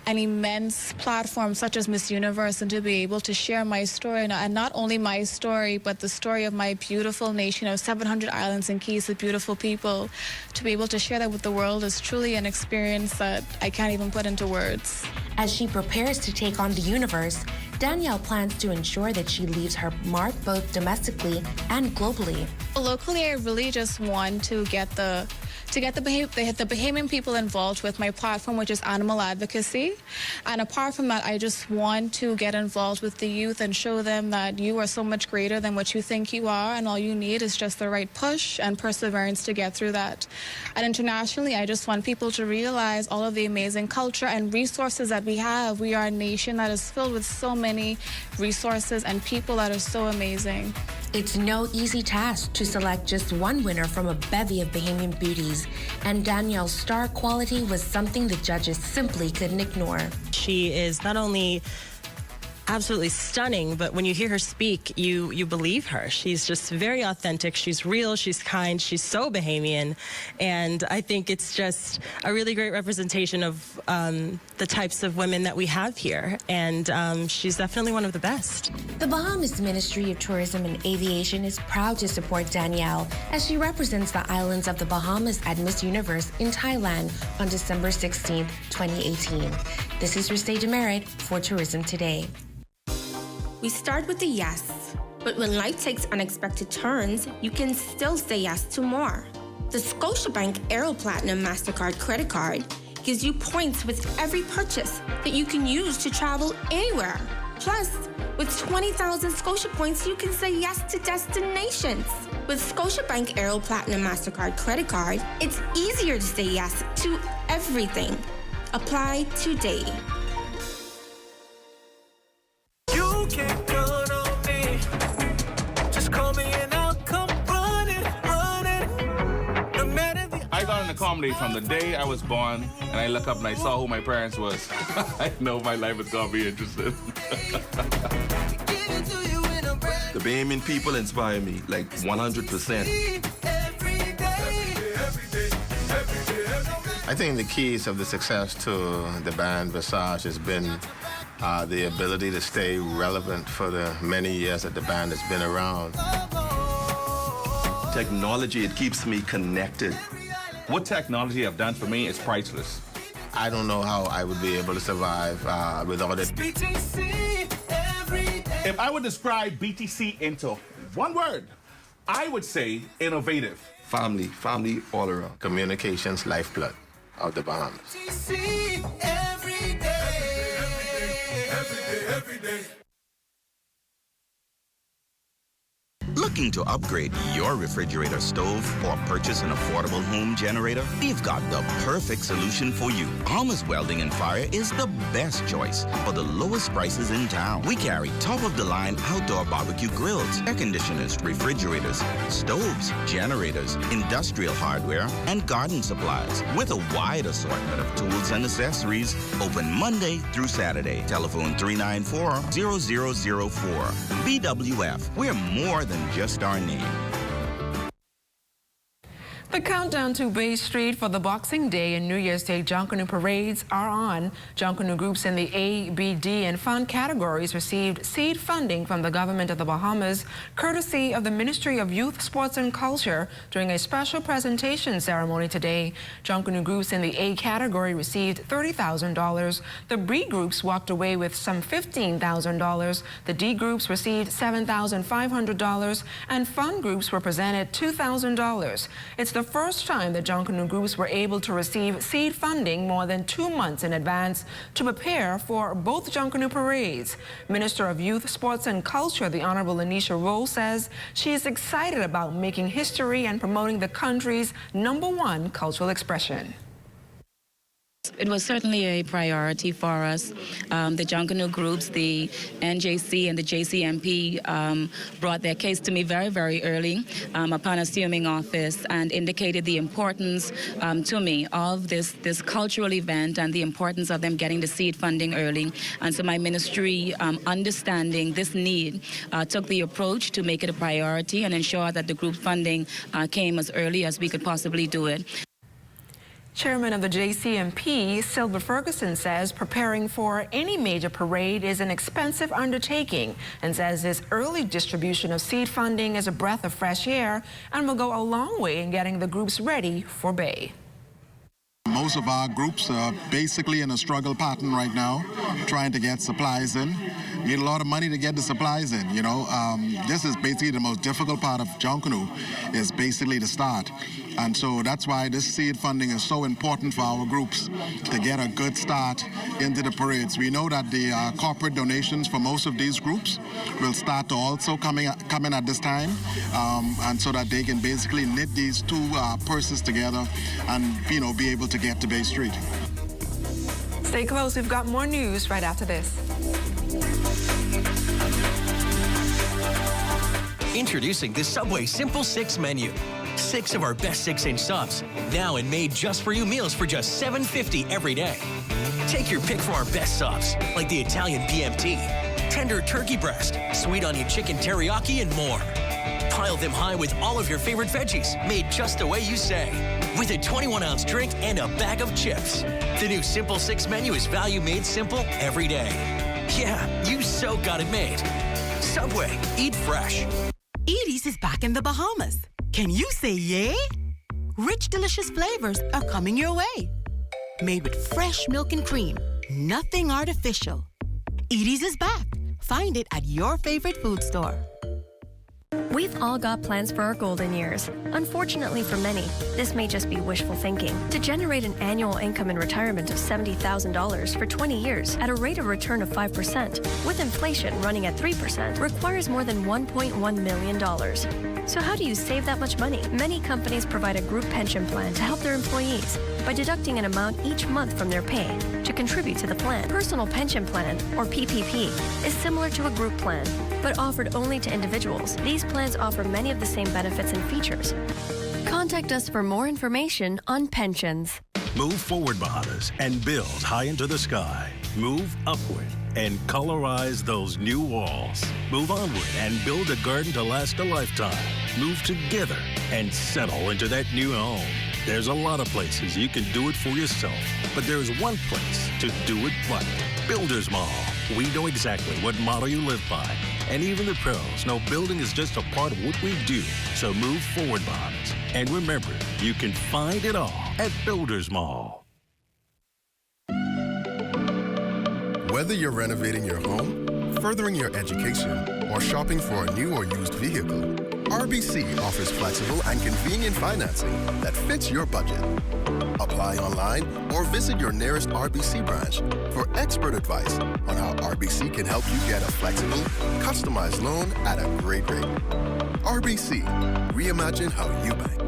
immense platform such as Miss Universe and to be able to share my story, and not only my story, but the story of my beautiful nation of 700 islands and keys with beautiful people. To be able to share that with the world is truly an experience that I can't even put into words. As she prepares to take on the universe, Danielle plans to ensure that she leaves her mark both domestically and globally. Locally, I really just want to get the Bahamian people involved with my platform, which is animal advocacy. And apart from that, I just want to get involved with the youth and show them that you are so much greater than what you think you are, and all you need is just the right push and perseverance to get through that. And internationally, I just want people to realize all of the amazing culture and resources that we have. We are a nation that is filled with so many resources and people that are so amazing. It's no easy task to select just one winner from a bevy of Bahamian beauties, and Danielle's star quality was something the judges simply couldn't ignore. She is not only absolutely stunning, but when you hear her speak, you believe her. She's just very authentic. She's real. She's kind. She's so Bahamian. And I think it's just a really great representation of the types of women that we have here. And she's definitely one of the best. The Bahamas Ministry of Tourism and Aviation is proud to support Danielle as she represents the islands of the Bahamas at Miss Universe in Thailand on December 16, 2018. This is Ristay Demerit for Tourism Today. We start with a yes, but when life takes unexpected turns, you can still say yes to more. The Scotiabank Aero Platinum MasterCard credit card gives you points with every purchase that you can use to travel anywhere. Plus, with 20,000 Scotia points, you can say yes to destinations. With Scotiabank Aero Platinum MasterCard credit card, it's easier to say yes to everything. Apply today. You can count on me. Just call me and I'll come running. No matter the accommodate from the day I was born, and I look up and I saw who my parents was. I know my life is gonna be interesting. The Bahamian people inspire me, like 100%. I think the keys of the success to the band Visage has been the ability to stay relevant for the many years that the band has been around. Technology, it keeps me connected. What technology have done for me is priceless. I don't know how I would be able to survive without it. If I would describe BTC into one word, I would say innovative. Family all around. Communications lifeblood of the Bahamas. Every day. Looking to upgrade your refrigerator stove or purchase an affordable home generator? We've got the perfect solution for you. Bahamas Welding and Fire is the best choice for the lowest prices in town. We carry top-of-the-line outdoor barbecue grills, air conditioners, refrigerators, stoves, generators, industrial hardware, and garden supplies with a wide assortment of tools and accessories. Open Monday through Saturday. Telephone 394-0004. BWF, we're more than just our name. The countdown to Bay Street for the Boxing Day and New Year's Day Junkanoo parades are on. Junkanoo groups in the A, B, D, and Fund categories received seed funding from the government of the Bahamas, courtesy of the Ministry of Youth, Sports and Culture, during a special presentation ceremony today. Junkanoo groups in the A category received $30,000. The B groups walked away with some $15,000. The D groups received $7,500, and Fund groups were presented $2,000. It's the first time the Junkanoo groups were able to receive seed funding more than 2 months in advance to prepare for both Junkanoo parades. Minister of Youth, Sports and Culture, the Honorable Anisha Roll, says she is excited about making history and promoting the country's #1 cultural expression. It was certainly a priority for us. The Junkanoo groups, the NJC and the JCMP brought their case to me very, very early upon assuming office and indicated the importance to me of this cultural event and the importance of them getting the seed funding early. And so my ministry, understanding this need, took the approach to make it a priority and ensure that the group funding came as early as we could possibly do it. Chairman of the JCMP, Sylvia Ferguson, says preparing for any major parade is an expensive undertaking and says this early distribution of seed funding is a breath of fresh air and will go a long way in getting the groups ready for Bay. Most of our groups are basically in a struggle pattern right now, trying to get supplies in. Need a lot of money to get the supplies in, you know. This is basically the most difficult part of Junkanoo, is basically the start. And so that's why this seed funding is so important for our groups, to get a good start into the parades. We know that the corporate donations for most of these groups will start to also come in at this time, and so that they can basically knit these two purses together and, you know, be able to get to Bay Street. Stay close, we've got more news right after this. Introducing the Subway Simple 6 menu. 6 of our best 6-inch subs, now and made just for you meals for just $7.50 every day. Take your pick from our best subs, like the Italian PMT, tender turkey breast, sweet onion chicken teriyaki, and more. Pile them high with all of your favorite veggies, made just the way you say, with a 21-ounce drink and a bag of chips. The new Simple 6 menu is value made simple every day. Yeah, you so got it made. Subway, eat fresh. Edie's is back in the Bahamas. Can you say yay? Rich, delicious flavors are coming your way. Made with fresh milk and cream, nothing artificial. Edie's is back. Find it at your favorite food store. We've all got plans for our golden years. Unfortunately for many, this may just be wishful thinking. To generate an annual income in retirement of $70,000 for 20 years at a rate of return of 5%, with inflation running at 3%, requires more than $1.1 million. So how do you save that much money? Many companies provide a group pension plan to help their employees by deducting an amount each month from their pay to contribute to the plan. Personal Pension Plan, or PPP, is similar to a group plan, but offered only to individuals. These plans offer many of the same benefits and features, Contact us for more information on pensions. Move forward, Bahamas, and build high into the sky. Move upward and colorize those new walls. Move onward and build a garden to last a lifetime. Move together and settle into that new home. There's a lot of places you can do it for yourself, but there's one place to do it right. Builders Mall. We know exactly what motto you live by, and even the pros know building is just a part of what we do. So move forward, Bahamas. And remember, you can find it all at Builders Mall. Whether you're renovating your home, furthering your education, or shopping for a new or used vehicle, RBC offers flexible and convenient financing that fits your budget. Apply online or visit your nearest RBC branch for expert advice on how RBC can help you get a flexible, customized loan at a great rate. RBC, reimagine how you bank.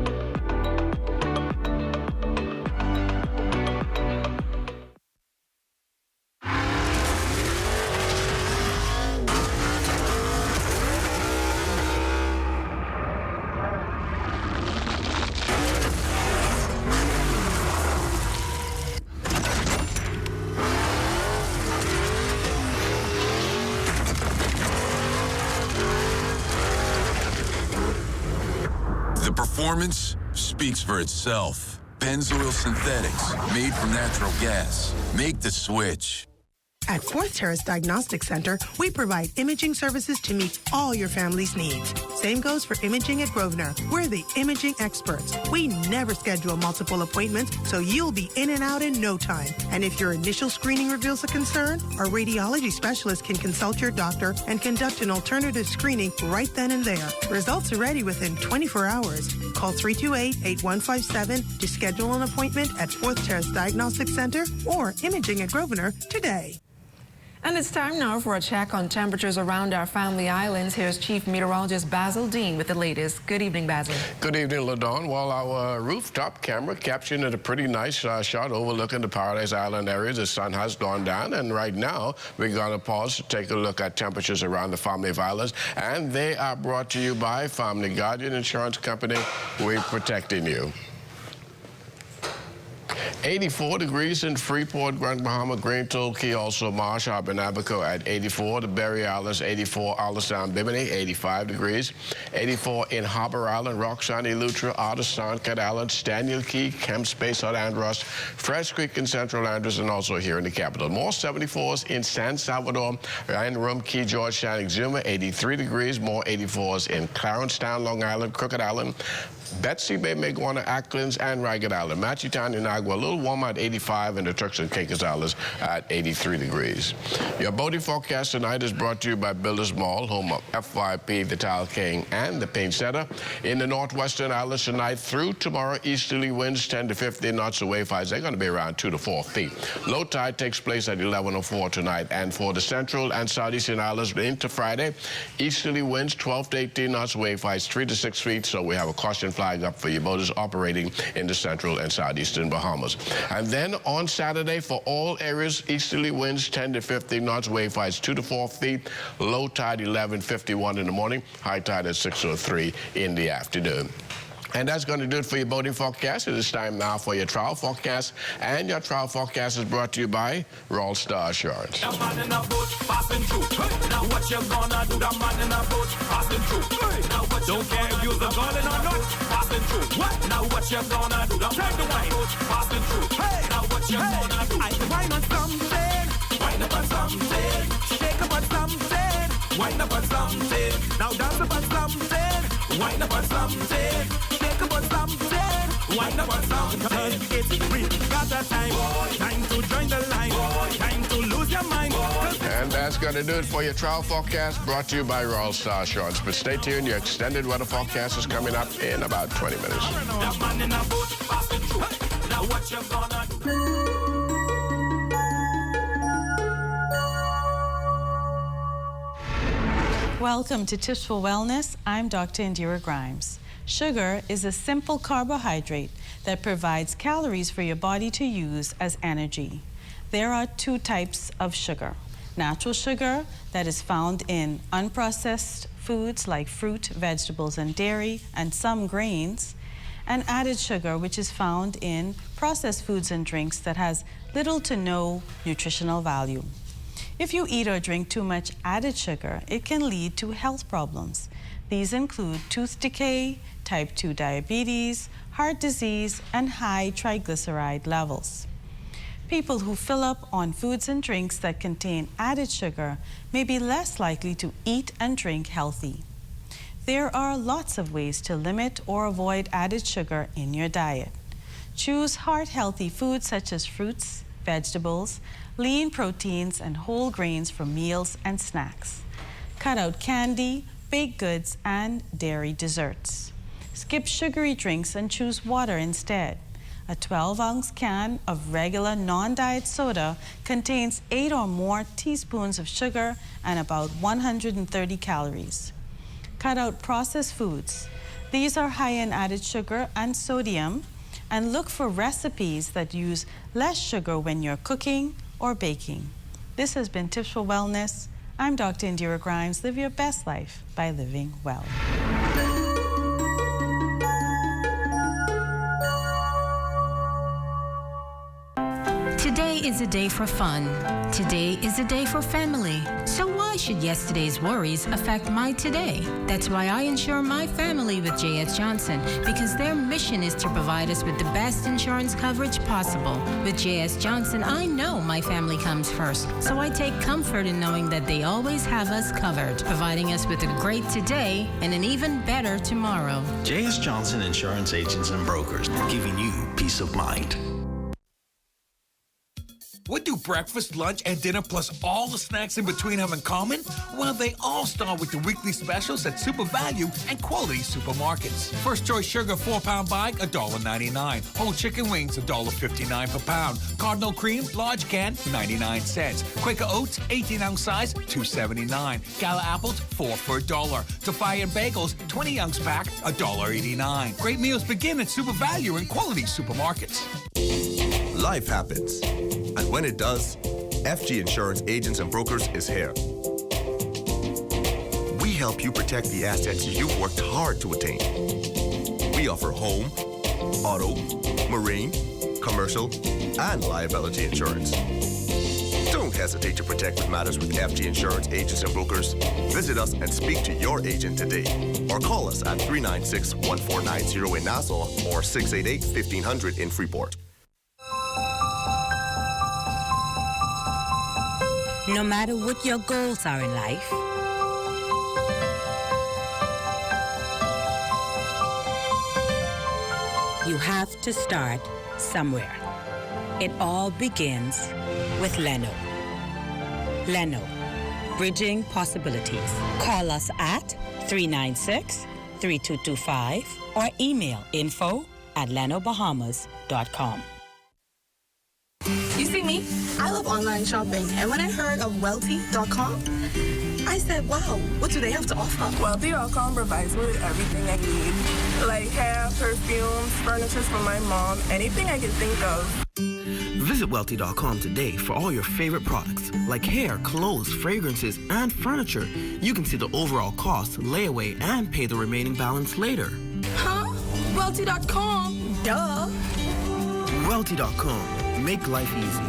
Performance speaks for itself. Pennzoil Synthetics, made from natural gas. Make the switch. At Fourth Terrace Diagnostic Center, we provide imaging services to meet all your family's needs. Same goes for imaging at Grosvenor. We're the imaging experts. We never schedule multiple appointments, so you'll be in and out in no time. And if your initial screening reveals a concern, our radiology specialist can consult your doctor and conduct an alternative screening right then and there. Results are ready within 24 hours. Call 328-8157 to schedule an appointment at Fourth Terrace Diagnostic Center or Imaging at Grosvenor today. And it's time now for a check on temperatures around our family islands. Here's Chief Meteorologist Basil Dean with the latest. Good evening, Basil. Good evening, LaDawn. Well, our rooftop camera captured a pretty nice shot overlooking the Paradise Island area. The sun has gone down, and right now we're going to pause to take a look at temperatures around the family of islands. And they are brought to you by Family Guardian Insurance Company. We're protecting you. 84 degrees in Freeport, Grand Bahama, Green Toll Key, also Marsh, Harbor, Abaco at 84. The Berry Islands, 84. Allenstown, Bimini, 85 degrees. 84 in Harbor Island, Roxanne, Eleuthera, Artisan, Cat Island, Staniel Key, Camp Space, South Andros, Fresh Creek in Central Andros, and also here in the capital. More 74s in San Salvador, Ryan Room, Key, Georgetown, Exuma, 83 degrees. More 84s in Clarencetown, Long Island, Crooked Island, Betsy Bay, Maguana, Acklands, and Ragged Island. Matchetown, Inagua, a little warmer at 85, and the Turks and Caicos Islands at 83 degrees. Your boating forecast tonight is brought to you by Builders Mall, home of FYP, the Tile King, and the Paint Center. In the northwestern islands tonight through tomorrow, easterly winds 10 to 15 knots, away fives. They're going to be around 2 to 4 feet. Low tide takes place at 11:04 tonight. And for the central and southeastern islands into Friday, easterly winds 12 to 18 knots, wave heights 3 to 6 feet. So we have a caution flag up for your boaters operating in the central and southeastern Bahamas. And then on Saturday, for all areas, easterly winds 10 to 15 knots, wave heights 2 to 4 feet, low tide 11:51 in the morning, high tide at 6:03 in the afternoon. And that's going to do it for your boating forecast. It is time now for your trial forecast. And your trial forecast is brought to you by Royal Star Assurance. The man in a boat passing through. Now what you gonna do? The man in a boat passing through. Now what you don't care if you're the garden or not. Passing through. What? Now what you gonna do? The man in a boat passing through. Hey. Now what you gonna do? I wine on something. Wine up on something. Shake up on something. Wine up on something. Now dance up on something. Wine up on something. Shake up on something. Wine up on something. It's we got that time. Time to join the line. Time to lose your mind. And that's going to do it for your trial forecast, brought to you by Royal Star Assurance. But stay tuned, your extended weather forecast is coming up in about 20 minutes. The man in a boat passing through. Now what you gonna do? Welcome to Tips for Wellness. I'm Dr. Indira Grimes. Sugar is a simple carbohydrate that provides calories for your body to use as energy. There are two types of sugar. Natural sugar that is found in unprocessed foods like fruit, vegetables, and dairy, and some grains. and added sugar, which is found in processed foods and drinks that has little to no nutritional value. If you eat or drink too much added sugar, it can lead to health problems. These include tooth decay, type 2 diabetes, heart disease, and high triglyceride levels. People who fill up on foods and drinks that contain added sugar may be less likely to eat and drink healthy. There are lots of ways to limit or avoid added sugar in your diet. Choose heart-healthy foods such as fruits, vegetables, lean proteins, and whole grains for meals and snacks. Cut out candy, baked goods, and dairy desserts. Skip sugary drinks and choose water instead. A 12-ounce can of regular non-diet soda contains 8 or more teaspoons of sugar and about 130 calories. Cut out processed foods. These are high in added sugar and sodium, and look for recipes that use less sugar when you're cooking or baking. This has been Tips for Wellness. I'm Dr. Indira Grimes. Live your best life by living well. Today is a day for fun. Today is a day for family. So why should yesterday's worries affect my today? That's why I insure my family with J.S. Johnson, because their mission is to provide us with the best insurance coverage possible. With J.S. Johnson, I know my family comes first, so I take comfort in knowing that they always have us covered, providing us with a great today and an even better tomorrow. J.S. Johnson Insurance Agents and Brokers, giving you peace of mind. What do breakfast, lunch, and dinner plus all the snacks in between have in common? Well, they all start with the weekly specials at Super Value and Quality Supermarkets. First Choice Sugar 4-pound bag, $1.99. Whole chicken wings, $1.59 per pound. Cardinal Cream, large can, 99 cents. Quaker Oats, 18-ounce size, $2.79. Gala apples, 4 for $1. Toffee and bagels, 20-ounce pack, $1.89. Great meals begin at Super Value and Quality Supermarkets. Life happens. And when it does, FG Insurance Agents and Brokers is here. We help you protect the assets you've worked hard to attain. We offer home, auto, marine, commercial, and liability insurance. Don't hesitate to protect what matters with FG Insurance Agents and Brokers. Visit us and speak to your agent today. Or call us at 396-1490 in Nassau or 688-1500 in Freeport. No matter what your goals are in life, you have to start somewhere. It all begins with Leno. Leno, bridging possibilities. Call us at 396-3225 or email info@lenobahamas.com. You see me? I love online shopping, and when I heard of Welty.com, I said, wow, what do they have to offer? Welty.com provides me with everything I need, like hair, perfumes, furniture for my mom, anything I can think of. Visit Welty.com today for all your favorite products, like hair, clothes, fragrances, and furniture. You can see the overall cost, layaway, and pay the remaining balance later. Huh? Welty.com? Duh. Welty.com. Make life easy.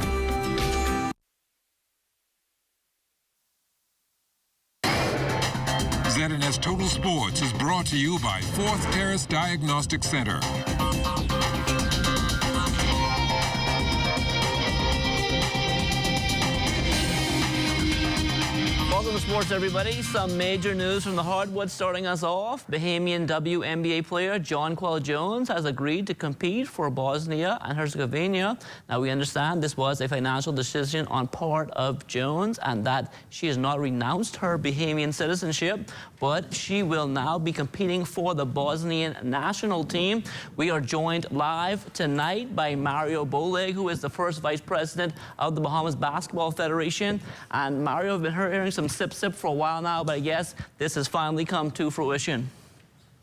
ZNS Total Sports is brought to you by Fourth Terrace Diagnostic Center. Welcome to sports, everybody. Some major news from the hardwood starting us off. Bahamian WNBA player John Jones has agreed to compete for Bosnia and Herzegovina. Now, we understand this was a financial decision on part of Jones and that she has not renounced her Bahamian citizenship, but she will now be competing for the Bosnian national team. We are joined live tonight by Mario Boleg, who is the first vice president of the Bahamas Basketball Federation. And Mario, I've been hearing some sip for a while now, but I guess this has finally come to fruition.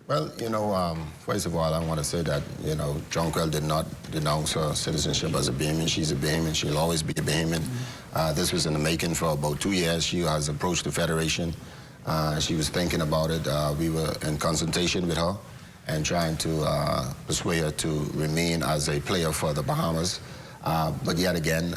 Well, you know, first of all, I want to say that, you know, Junkanoo did not denounce her citizenship as a Bahamian. She's a Bahamian. She'll always be a Bahamian. This was in the making for about 2 years. She has approached the Federation. She was thinking about it. We were in consultation with her. and trying to persuade her to remain as a player for the Bahamas. But yet again,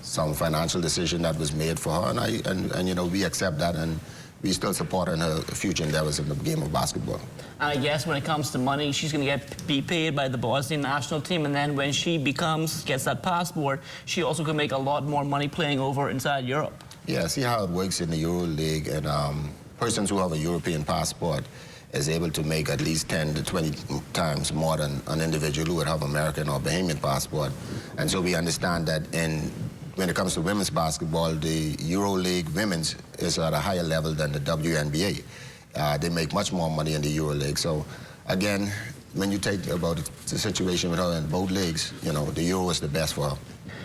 some financial decision that was made for her, and you know, we accept that, and we still support her in her future endeavors in the game of basketball. And I guess when it comes to money, she's going to be paid by the Bosnian national team, and then when she gets that passport, she also can make a lot more money playing over inside Europe. Yeah, see how it works in the Euro League, and persons who have a European passport is able to make at least 10 to 20 times more than an individual who would have American or Bahamian passport. And so we understand that when it comes to women's basketball, the Euro League women's is at a higher level than the WNBA. They make much more money in the Euro League. So again, when you take about the situation with her in both leagues, you know, the Euro is the best for her.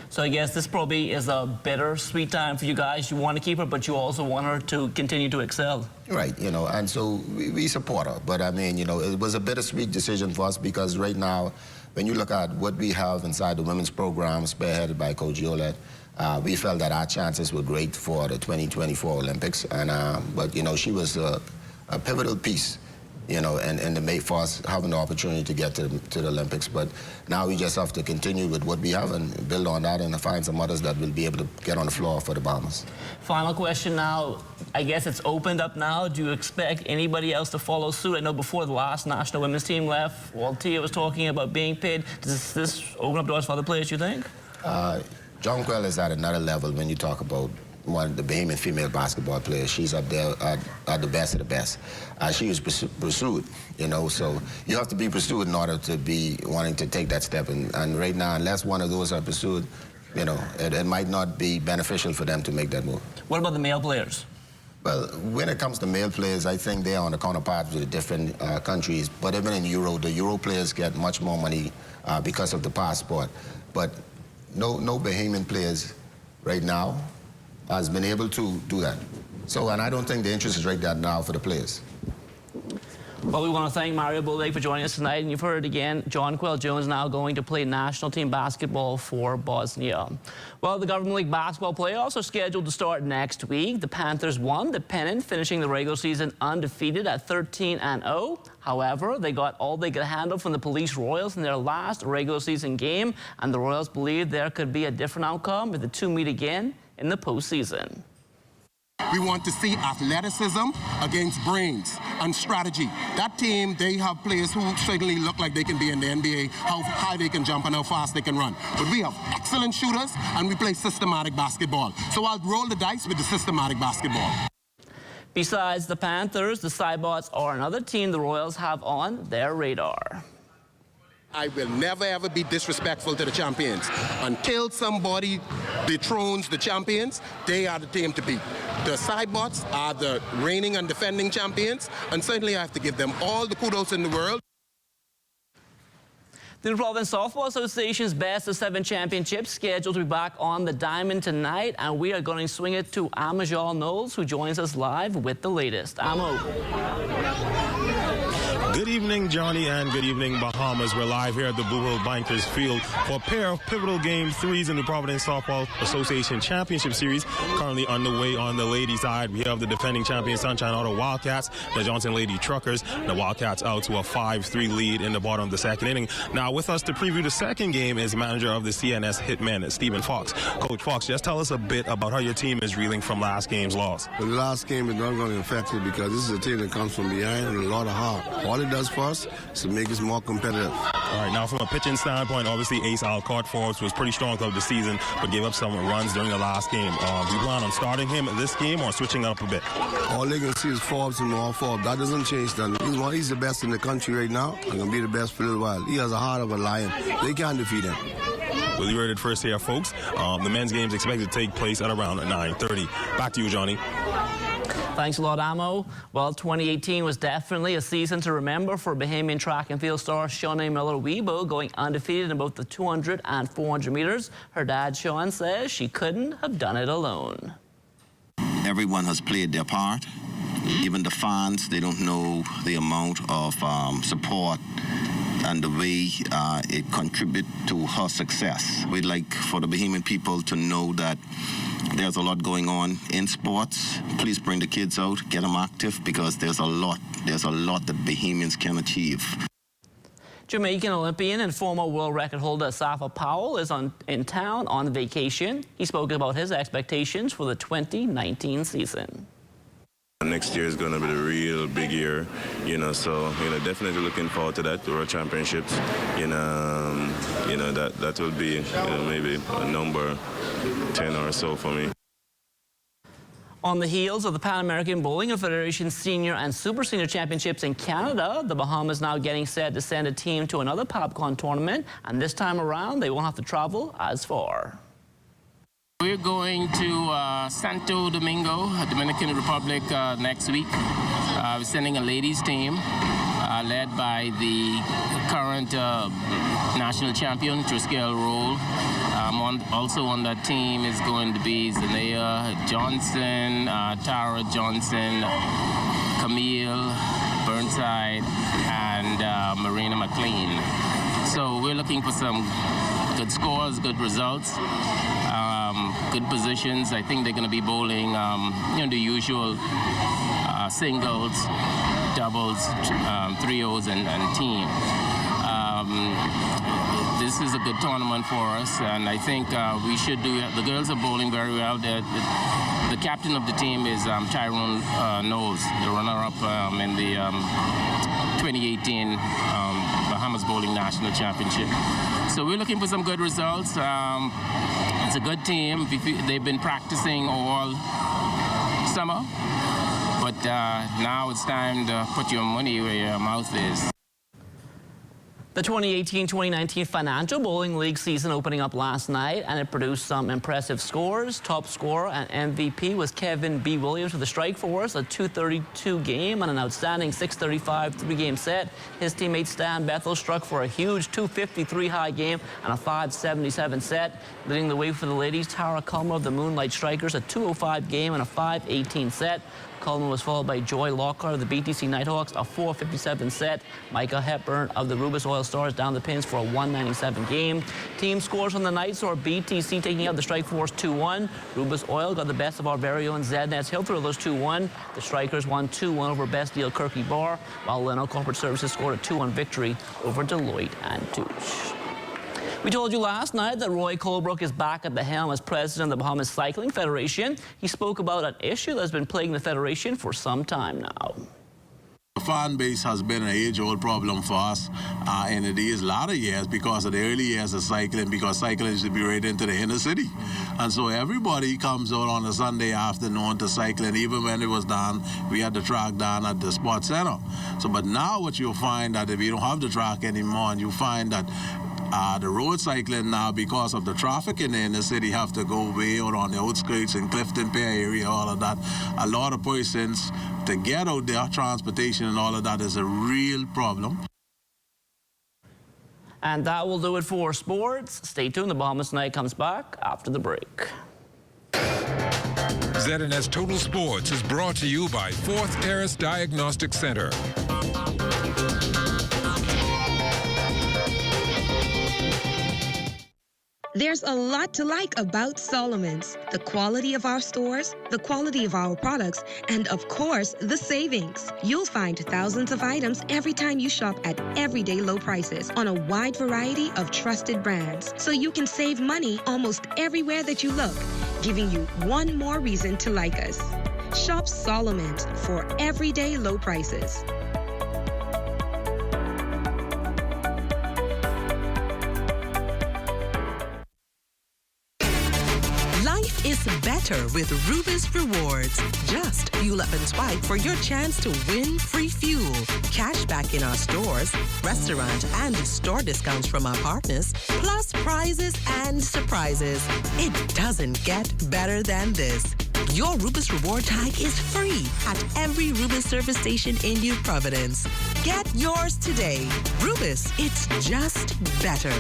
So I guess this probably is a bittersweet time for you guys. You want to keep her, but you also want her to continue to excel. Right, you know, and so we support her. But I mean, you know, it was a bittersweet decision for us because right now, when you look at what we have inside the women's program, spearheaded by Coach Yolette, we felt that our chances were great for the 2024 Olympics. And but you know, she was a pivotal piece, you know, and for us having the opportunity to get to the Olympics. But now we just have to continue with what we have and build on that and find some others that will be able to get on the floor for the Bahamas. Final question now. I guess it's opened up now. Do you expect anybody else to follow suit? I know before the last national women's team left, Waltia was talking about being paid. Does this open up doors for other players, you think? Jonquel is at another level when you talk about one of the Bahamian female basketball players. She's up there at the best of the best. She was pursued, you know, so you have to be pursued in order to be wanting to take that step. And right now, unless one of those are pursued, you know, it might not be beneficial for them to make that move. What about the male players? Well, when it comes to male players, I think they're on the counterparts with the different countries. But even in Euro, the Euro players get much more money because of the passport. But no Bahamian players right now has been able to do that. So, and I don't think the interest is right there now for the players. Well, we want to thank Mario Bolek for joining us tonight. And you've heard again, Jonquel Jones now going to play national team basketball for Bosnia. Well, the Government League basketball playoffs are scheduled to start next week. The Panthers won the pennant, finishing the regular season undefeated at 13-0. However, they got all they could handle from the Police Royals in their last regular season game, and the Royals believe there could be a different outcome if the two meet again in the postseason. We want to see athleticism against brains and strategy. That team, they have players who certainly look like they can be in the NBA, how high they can jump and how fast they can run. But we have excellent shooters, and we play systematic basketball. So I'll roll the dice with the systematic basketball. Besides the Panthers, the Cybots are another team the Royals have on their radar. I will never, ever be disrespectful to the champions. Until somebody dethrones the champions, they are the team to beat. The Cybots are the reigning and defending champions, and certainly I have to give them all the kudos in the world. The Province Softball Association's Best of 7 Championship scheduled to be back on the diamond tonight, and we are going to swing it to Amajal Knowles, who joins us live with the latest. Amo. Good evening, Johnny, and good evening, Bahamas. We're live here at the Blue Hill Bankers Field for a pair of pivotal Game 3s in the Providence Softball Association Championship Series. Currently underway on the ladies' side. We have the defending champion Sunshine Auto Wildcats, the Johnson Lady Truckers. The Wildcats out to a 5-3 lead in the bottom of the second inning. Now, with us to preview the second game is manager of the CNS Hitmen, Stephen Fox. Coach Fox, just tell us a bit about how your team is reeling from last game's loss. The last game is not going to affect it because this is a team that comes from behind and a lot of heart. All it does for us is to make us more competitive. All right, now from a pitching standpoint, obviously Ace Alcott Forbes was pretty strong throughout the season, but gave up some runs during the last game. Do you plan on starting him this game or switching up a bit? All they can see is Forbes and more Forbes. That doesn't change that. He's the best in the country right now and going to be the best for a little while. He has a heart of a lion. They can't defeat him. Well, you heard it first here, folks. The men's game is expected to take place at around 9:30. Back to you, Johnny. Thanks a lot, Amo. Well, 2018 was definitely a season to remember for Bahamian track and field star Shawnee Miller-Weibo, going undefeated in both the 200 and 400 meters. Her dad, Sean, says she couldn't have done it alone. Everyone has played their part. Even the fans, they don't know the amount of support and the way it contributes to her success. We'd like for the Bahamian people to know that there's a lot going on in sports. Please bring the kids out, get them active, because there's a lot that Bahamians can achieve. Jamaican Olympian and former world record holder Safa Powell is in town on vacation. He spoke about his expectations for the 2019 season. Next year is going to be the real big year, so, definitely looking forward to that, World Championships, that will be, maybe a number 10 or so for me. On the heels of the Pan American Bowling Federation Senior and Super Senior Championships in Canada, the Bahamas now getting set to send a team to another PopCon tournament, and this time around they won't have to travel as far. We're going to Santo Domingo, Dominican Republic, next week. We're sending a ladies team led by the current national champion, Triskel Roll. Also on that team is going to be Zanea Johnson, Tara Johnson, Camille Burnside, and Marina McLean. So we're looking for some good scores, good results. Good positions. I think they're going to be bowling, the usual singles, doubles, trios, and team. This is a good tournament for us, and I think we should do it. The girls are bowling very well. The captain of the team is Tyrone Knowles, the runner-up in the 2018 Bahamas Bowling National Championship. So we're looking for some good results. It's a good team. They've been practicing all summer, but now it's time to put your money where your mouth is. The 2018-2019 Financial Bowling League season opening up last night, and it produced some impressive scores. Top scorer and MVP was Kevin B. Williams with the Strike Force, a 232 game and an outstanding 635 three-game set. His teammate Stan Bethel struck for a huge 253 high game and a 577 set. Leading the way for the ladies, Tara Culmer of the Moonlight Strikers, a 205 game and a 518 set. Coleman was followed by Joy Lockhart of the BTC Nighthawks, a 457 set. Micah Hepburn of the Rubus Oil Stars down the pins for a 197 game. Team scores on the night saw BTC taking out the Strike Force 2-1. Rubus Oil got the best of our very own Zednets Hill Thrillers 2-1. The Strikers won 2-1 over Best Deal Kirky Bar, while Leno Corporate Services scored a 2-1 victory over Deloitte and Touche. We told you last night that Roy Colebrook is back at the helm as president of the Bahamas Cycling Federation. He spoke about an issue that's been plaguing the federation for some time now. The fan base has been an age-old problem for us, and it is a lot of years because of the early years of cycling, because cycling used to be right into the inner city. And so everybody comes out on a Sunday afternoon to cycling. Even when it was down, we had the track down at the sports center. So, but now what you'll find that if you don't have the track anymore, and you find that the road cycling now, because of the traffic in the inner city, have to go way out on the outskirts in Clifton Pier area, all of that. A lot of persons to get out there, transportation and all of that is a real problem. And that will do it for sports. Stay tuned. The Bahamas Tonight comes back after the break. ZNS Total Sports is brought to you by Fourth Terrace Diagnostic Center. There's a lot to like about Solomon's. The quality of our stores, the quality of our products, and of course, the savings. You'll find thousands of items every time you shop at everyday low prices on a wide variety of trusted brands. So you can save money almost everywhere that you look, giving you one more reason to like us. Shop Solomon's for everyday low prices. Life is better with Rubus Rewards. Just fuel up and swipe for your chance to win free fuel, cash back in our stores, restaurant and store discounts from our partners, plus prizes and surprises. It doesn't get better than this. Your Rubus Reward tag is free at every Rubus service station in New Providence. Get yours today. Rubus, it's just better.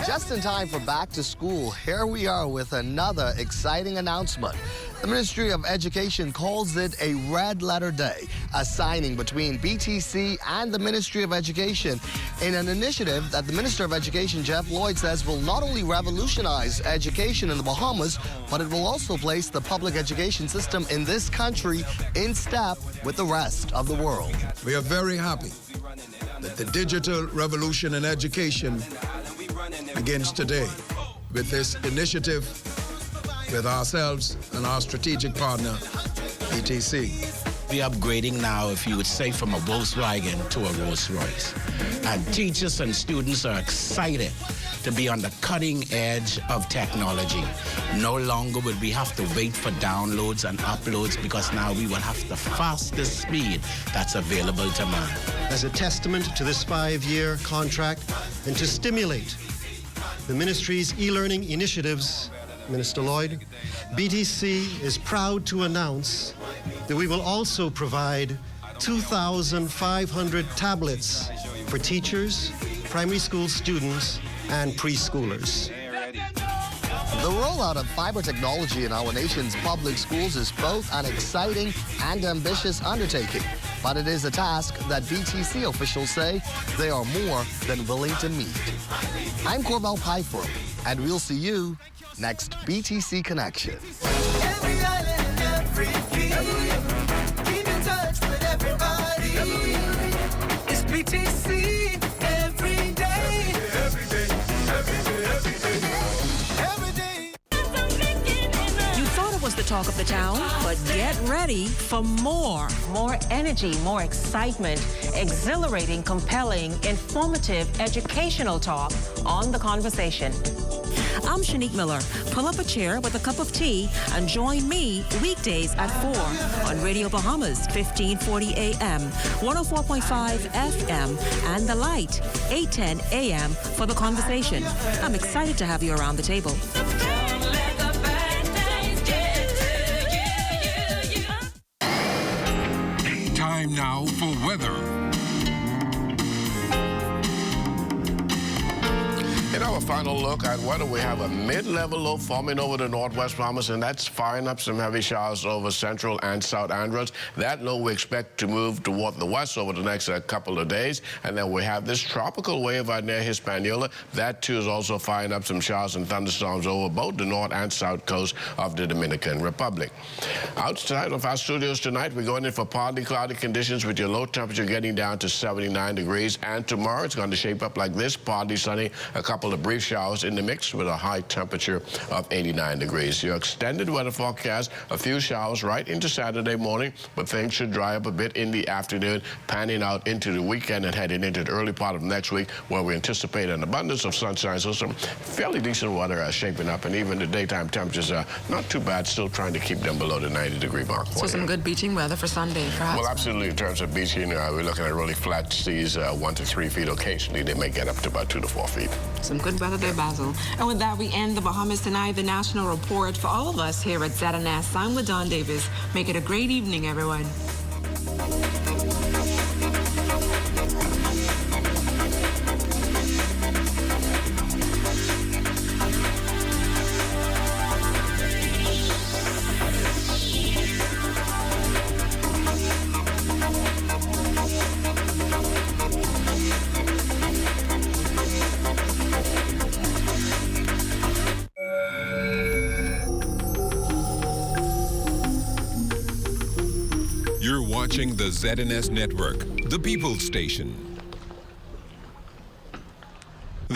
Just in time for back to school, here we are with another exciting announcement. The Ministry of Education calls it a red letter day, a signing between BTC and the Ministry of Education in an initiative that the Minister of Education, Jeff Lloyd, says will not only revolutionize education in the Bahamas, but it will also place the public education system in this country in step with the rest of the world. We are very happy that the digital revolution in education begins today with this initiative with ourselves and our strategic partner, BTC. We're upgrading now, if you would say, from a Volkswagen to a Rolls Royce. And teachers and students are excited to be on the cutting edge of technology. No longer would we have to wait for downloads and uploads, because now we will have the fastest speed that's available to man. As a testament to this 5-year contract and to stimulate the ministry's e-learning initiatives, Minister Lloyd, BTC is proud to announce that we will also provide 2,500 tablets for teachers, primary school students, and preschoolers. The rollout of fiber technology in our nation's public schools is both an exciting and ambitious undertaking, but it is a task that BTC officials say they are more than willing to meet. I'm Corbell Piper, and we'll see you next BTC Connection. Every island and every key. Keep in touch with everybody. It's BTC every day. Every day, every day, every day. You thought it was the talk of the town, but get ready for more. More energy, more excitement, exhilarating, compelling, informative, educational talk on The Conversation. I'm Shanique Miller. Pull up a chair with a cup of tea and join me weekdays at 4 on Radio Bahamas, 1540 AM, 104.5 FM, and The Light, 810 AM for The Conversation. I'm excited to have you around the table. Time now for weather. In our final look at weather, we have a mid-level low forming over the northwest Bahamas, and that's firing up some heavy showers over central and south Andros. That low we expect to move toward the west over the next couple of days. And then we have this tropical wave out near Hispaniola. That, too, is also firing up some showers and thunderstorms over both the north and south coast of the Dominican Republic. Outside of our studios tonight, we're going in for partly cloudy conditions with your low temperature getting down to 79 degrees. And tomorrow, it's going to shape up like this, partly sunny, a couple of brief showers in the mix with a high temperature of 89 degrees. Your extended weather forecast, a few showers right into Saturday morning, but things should dry up a bit in the afternoon, panning out into the weekend and heading into the early part of next week, where we anticipate an abundance of sunshine. So some fairly decent weather shaping up, and even the daytime temperatures are not too bad, still trying to keep them below the 90-degree mark. So some good beaching weather for Sunday, perhaps? Well, absolutely. In terms of beaching, we're looking at really flat seas, 1 to 3 feet. Occasionally, they may get up to about 2 to 4 feet. Some good weather there, Basil. And with that, we end the Bahamas Tonight, the national report for all of us here at ZNS. I'm LaDon Davis. Make it a great evening, everyone. You're watching the ZNS Network, the People's Station.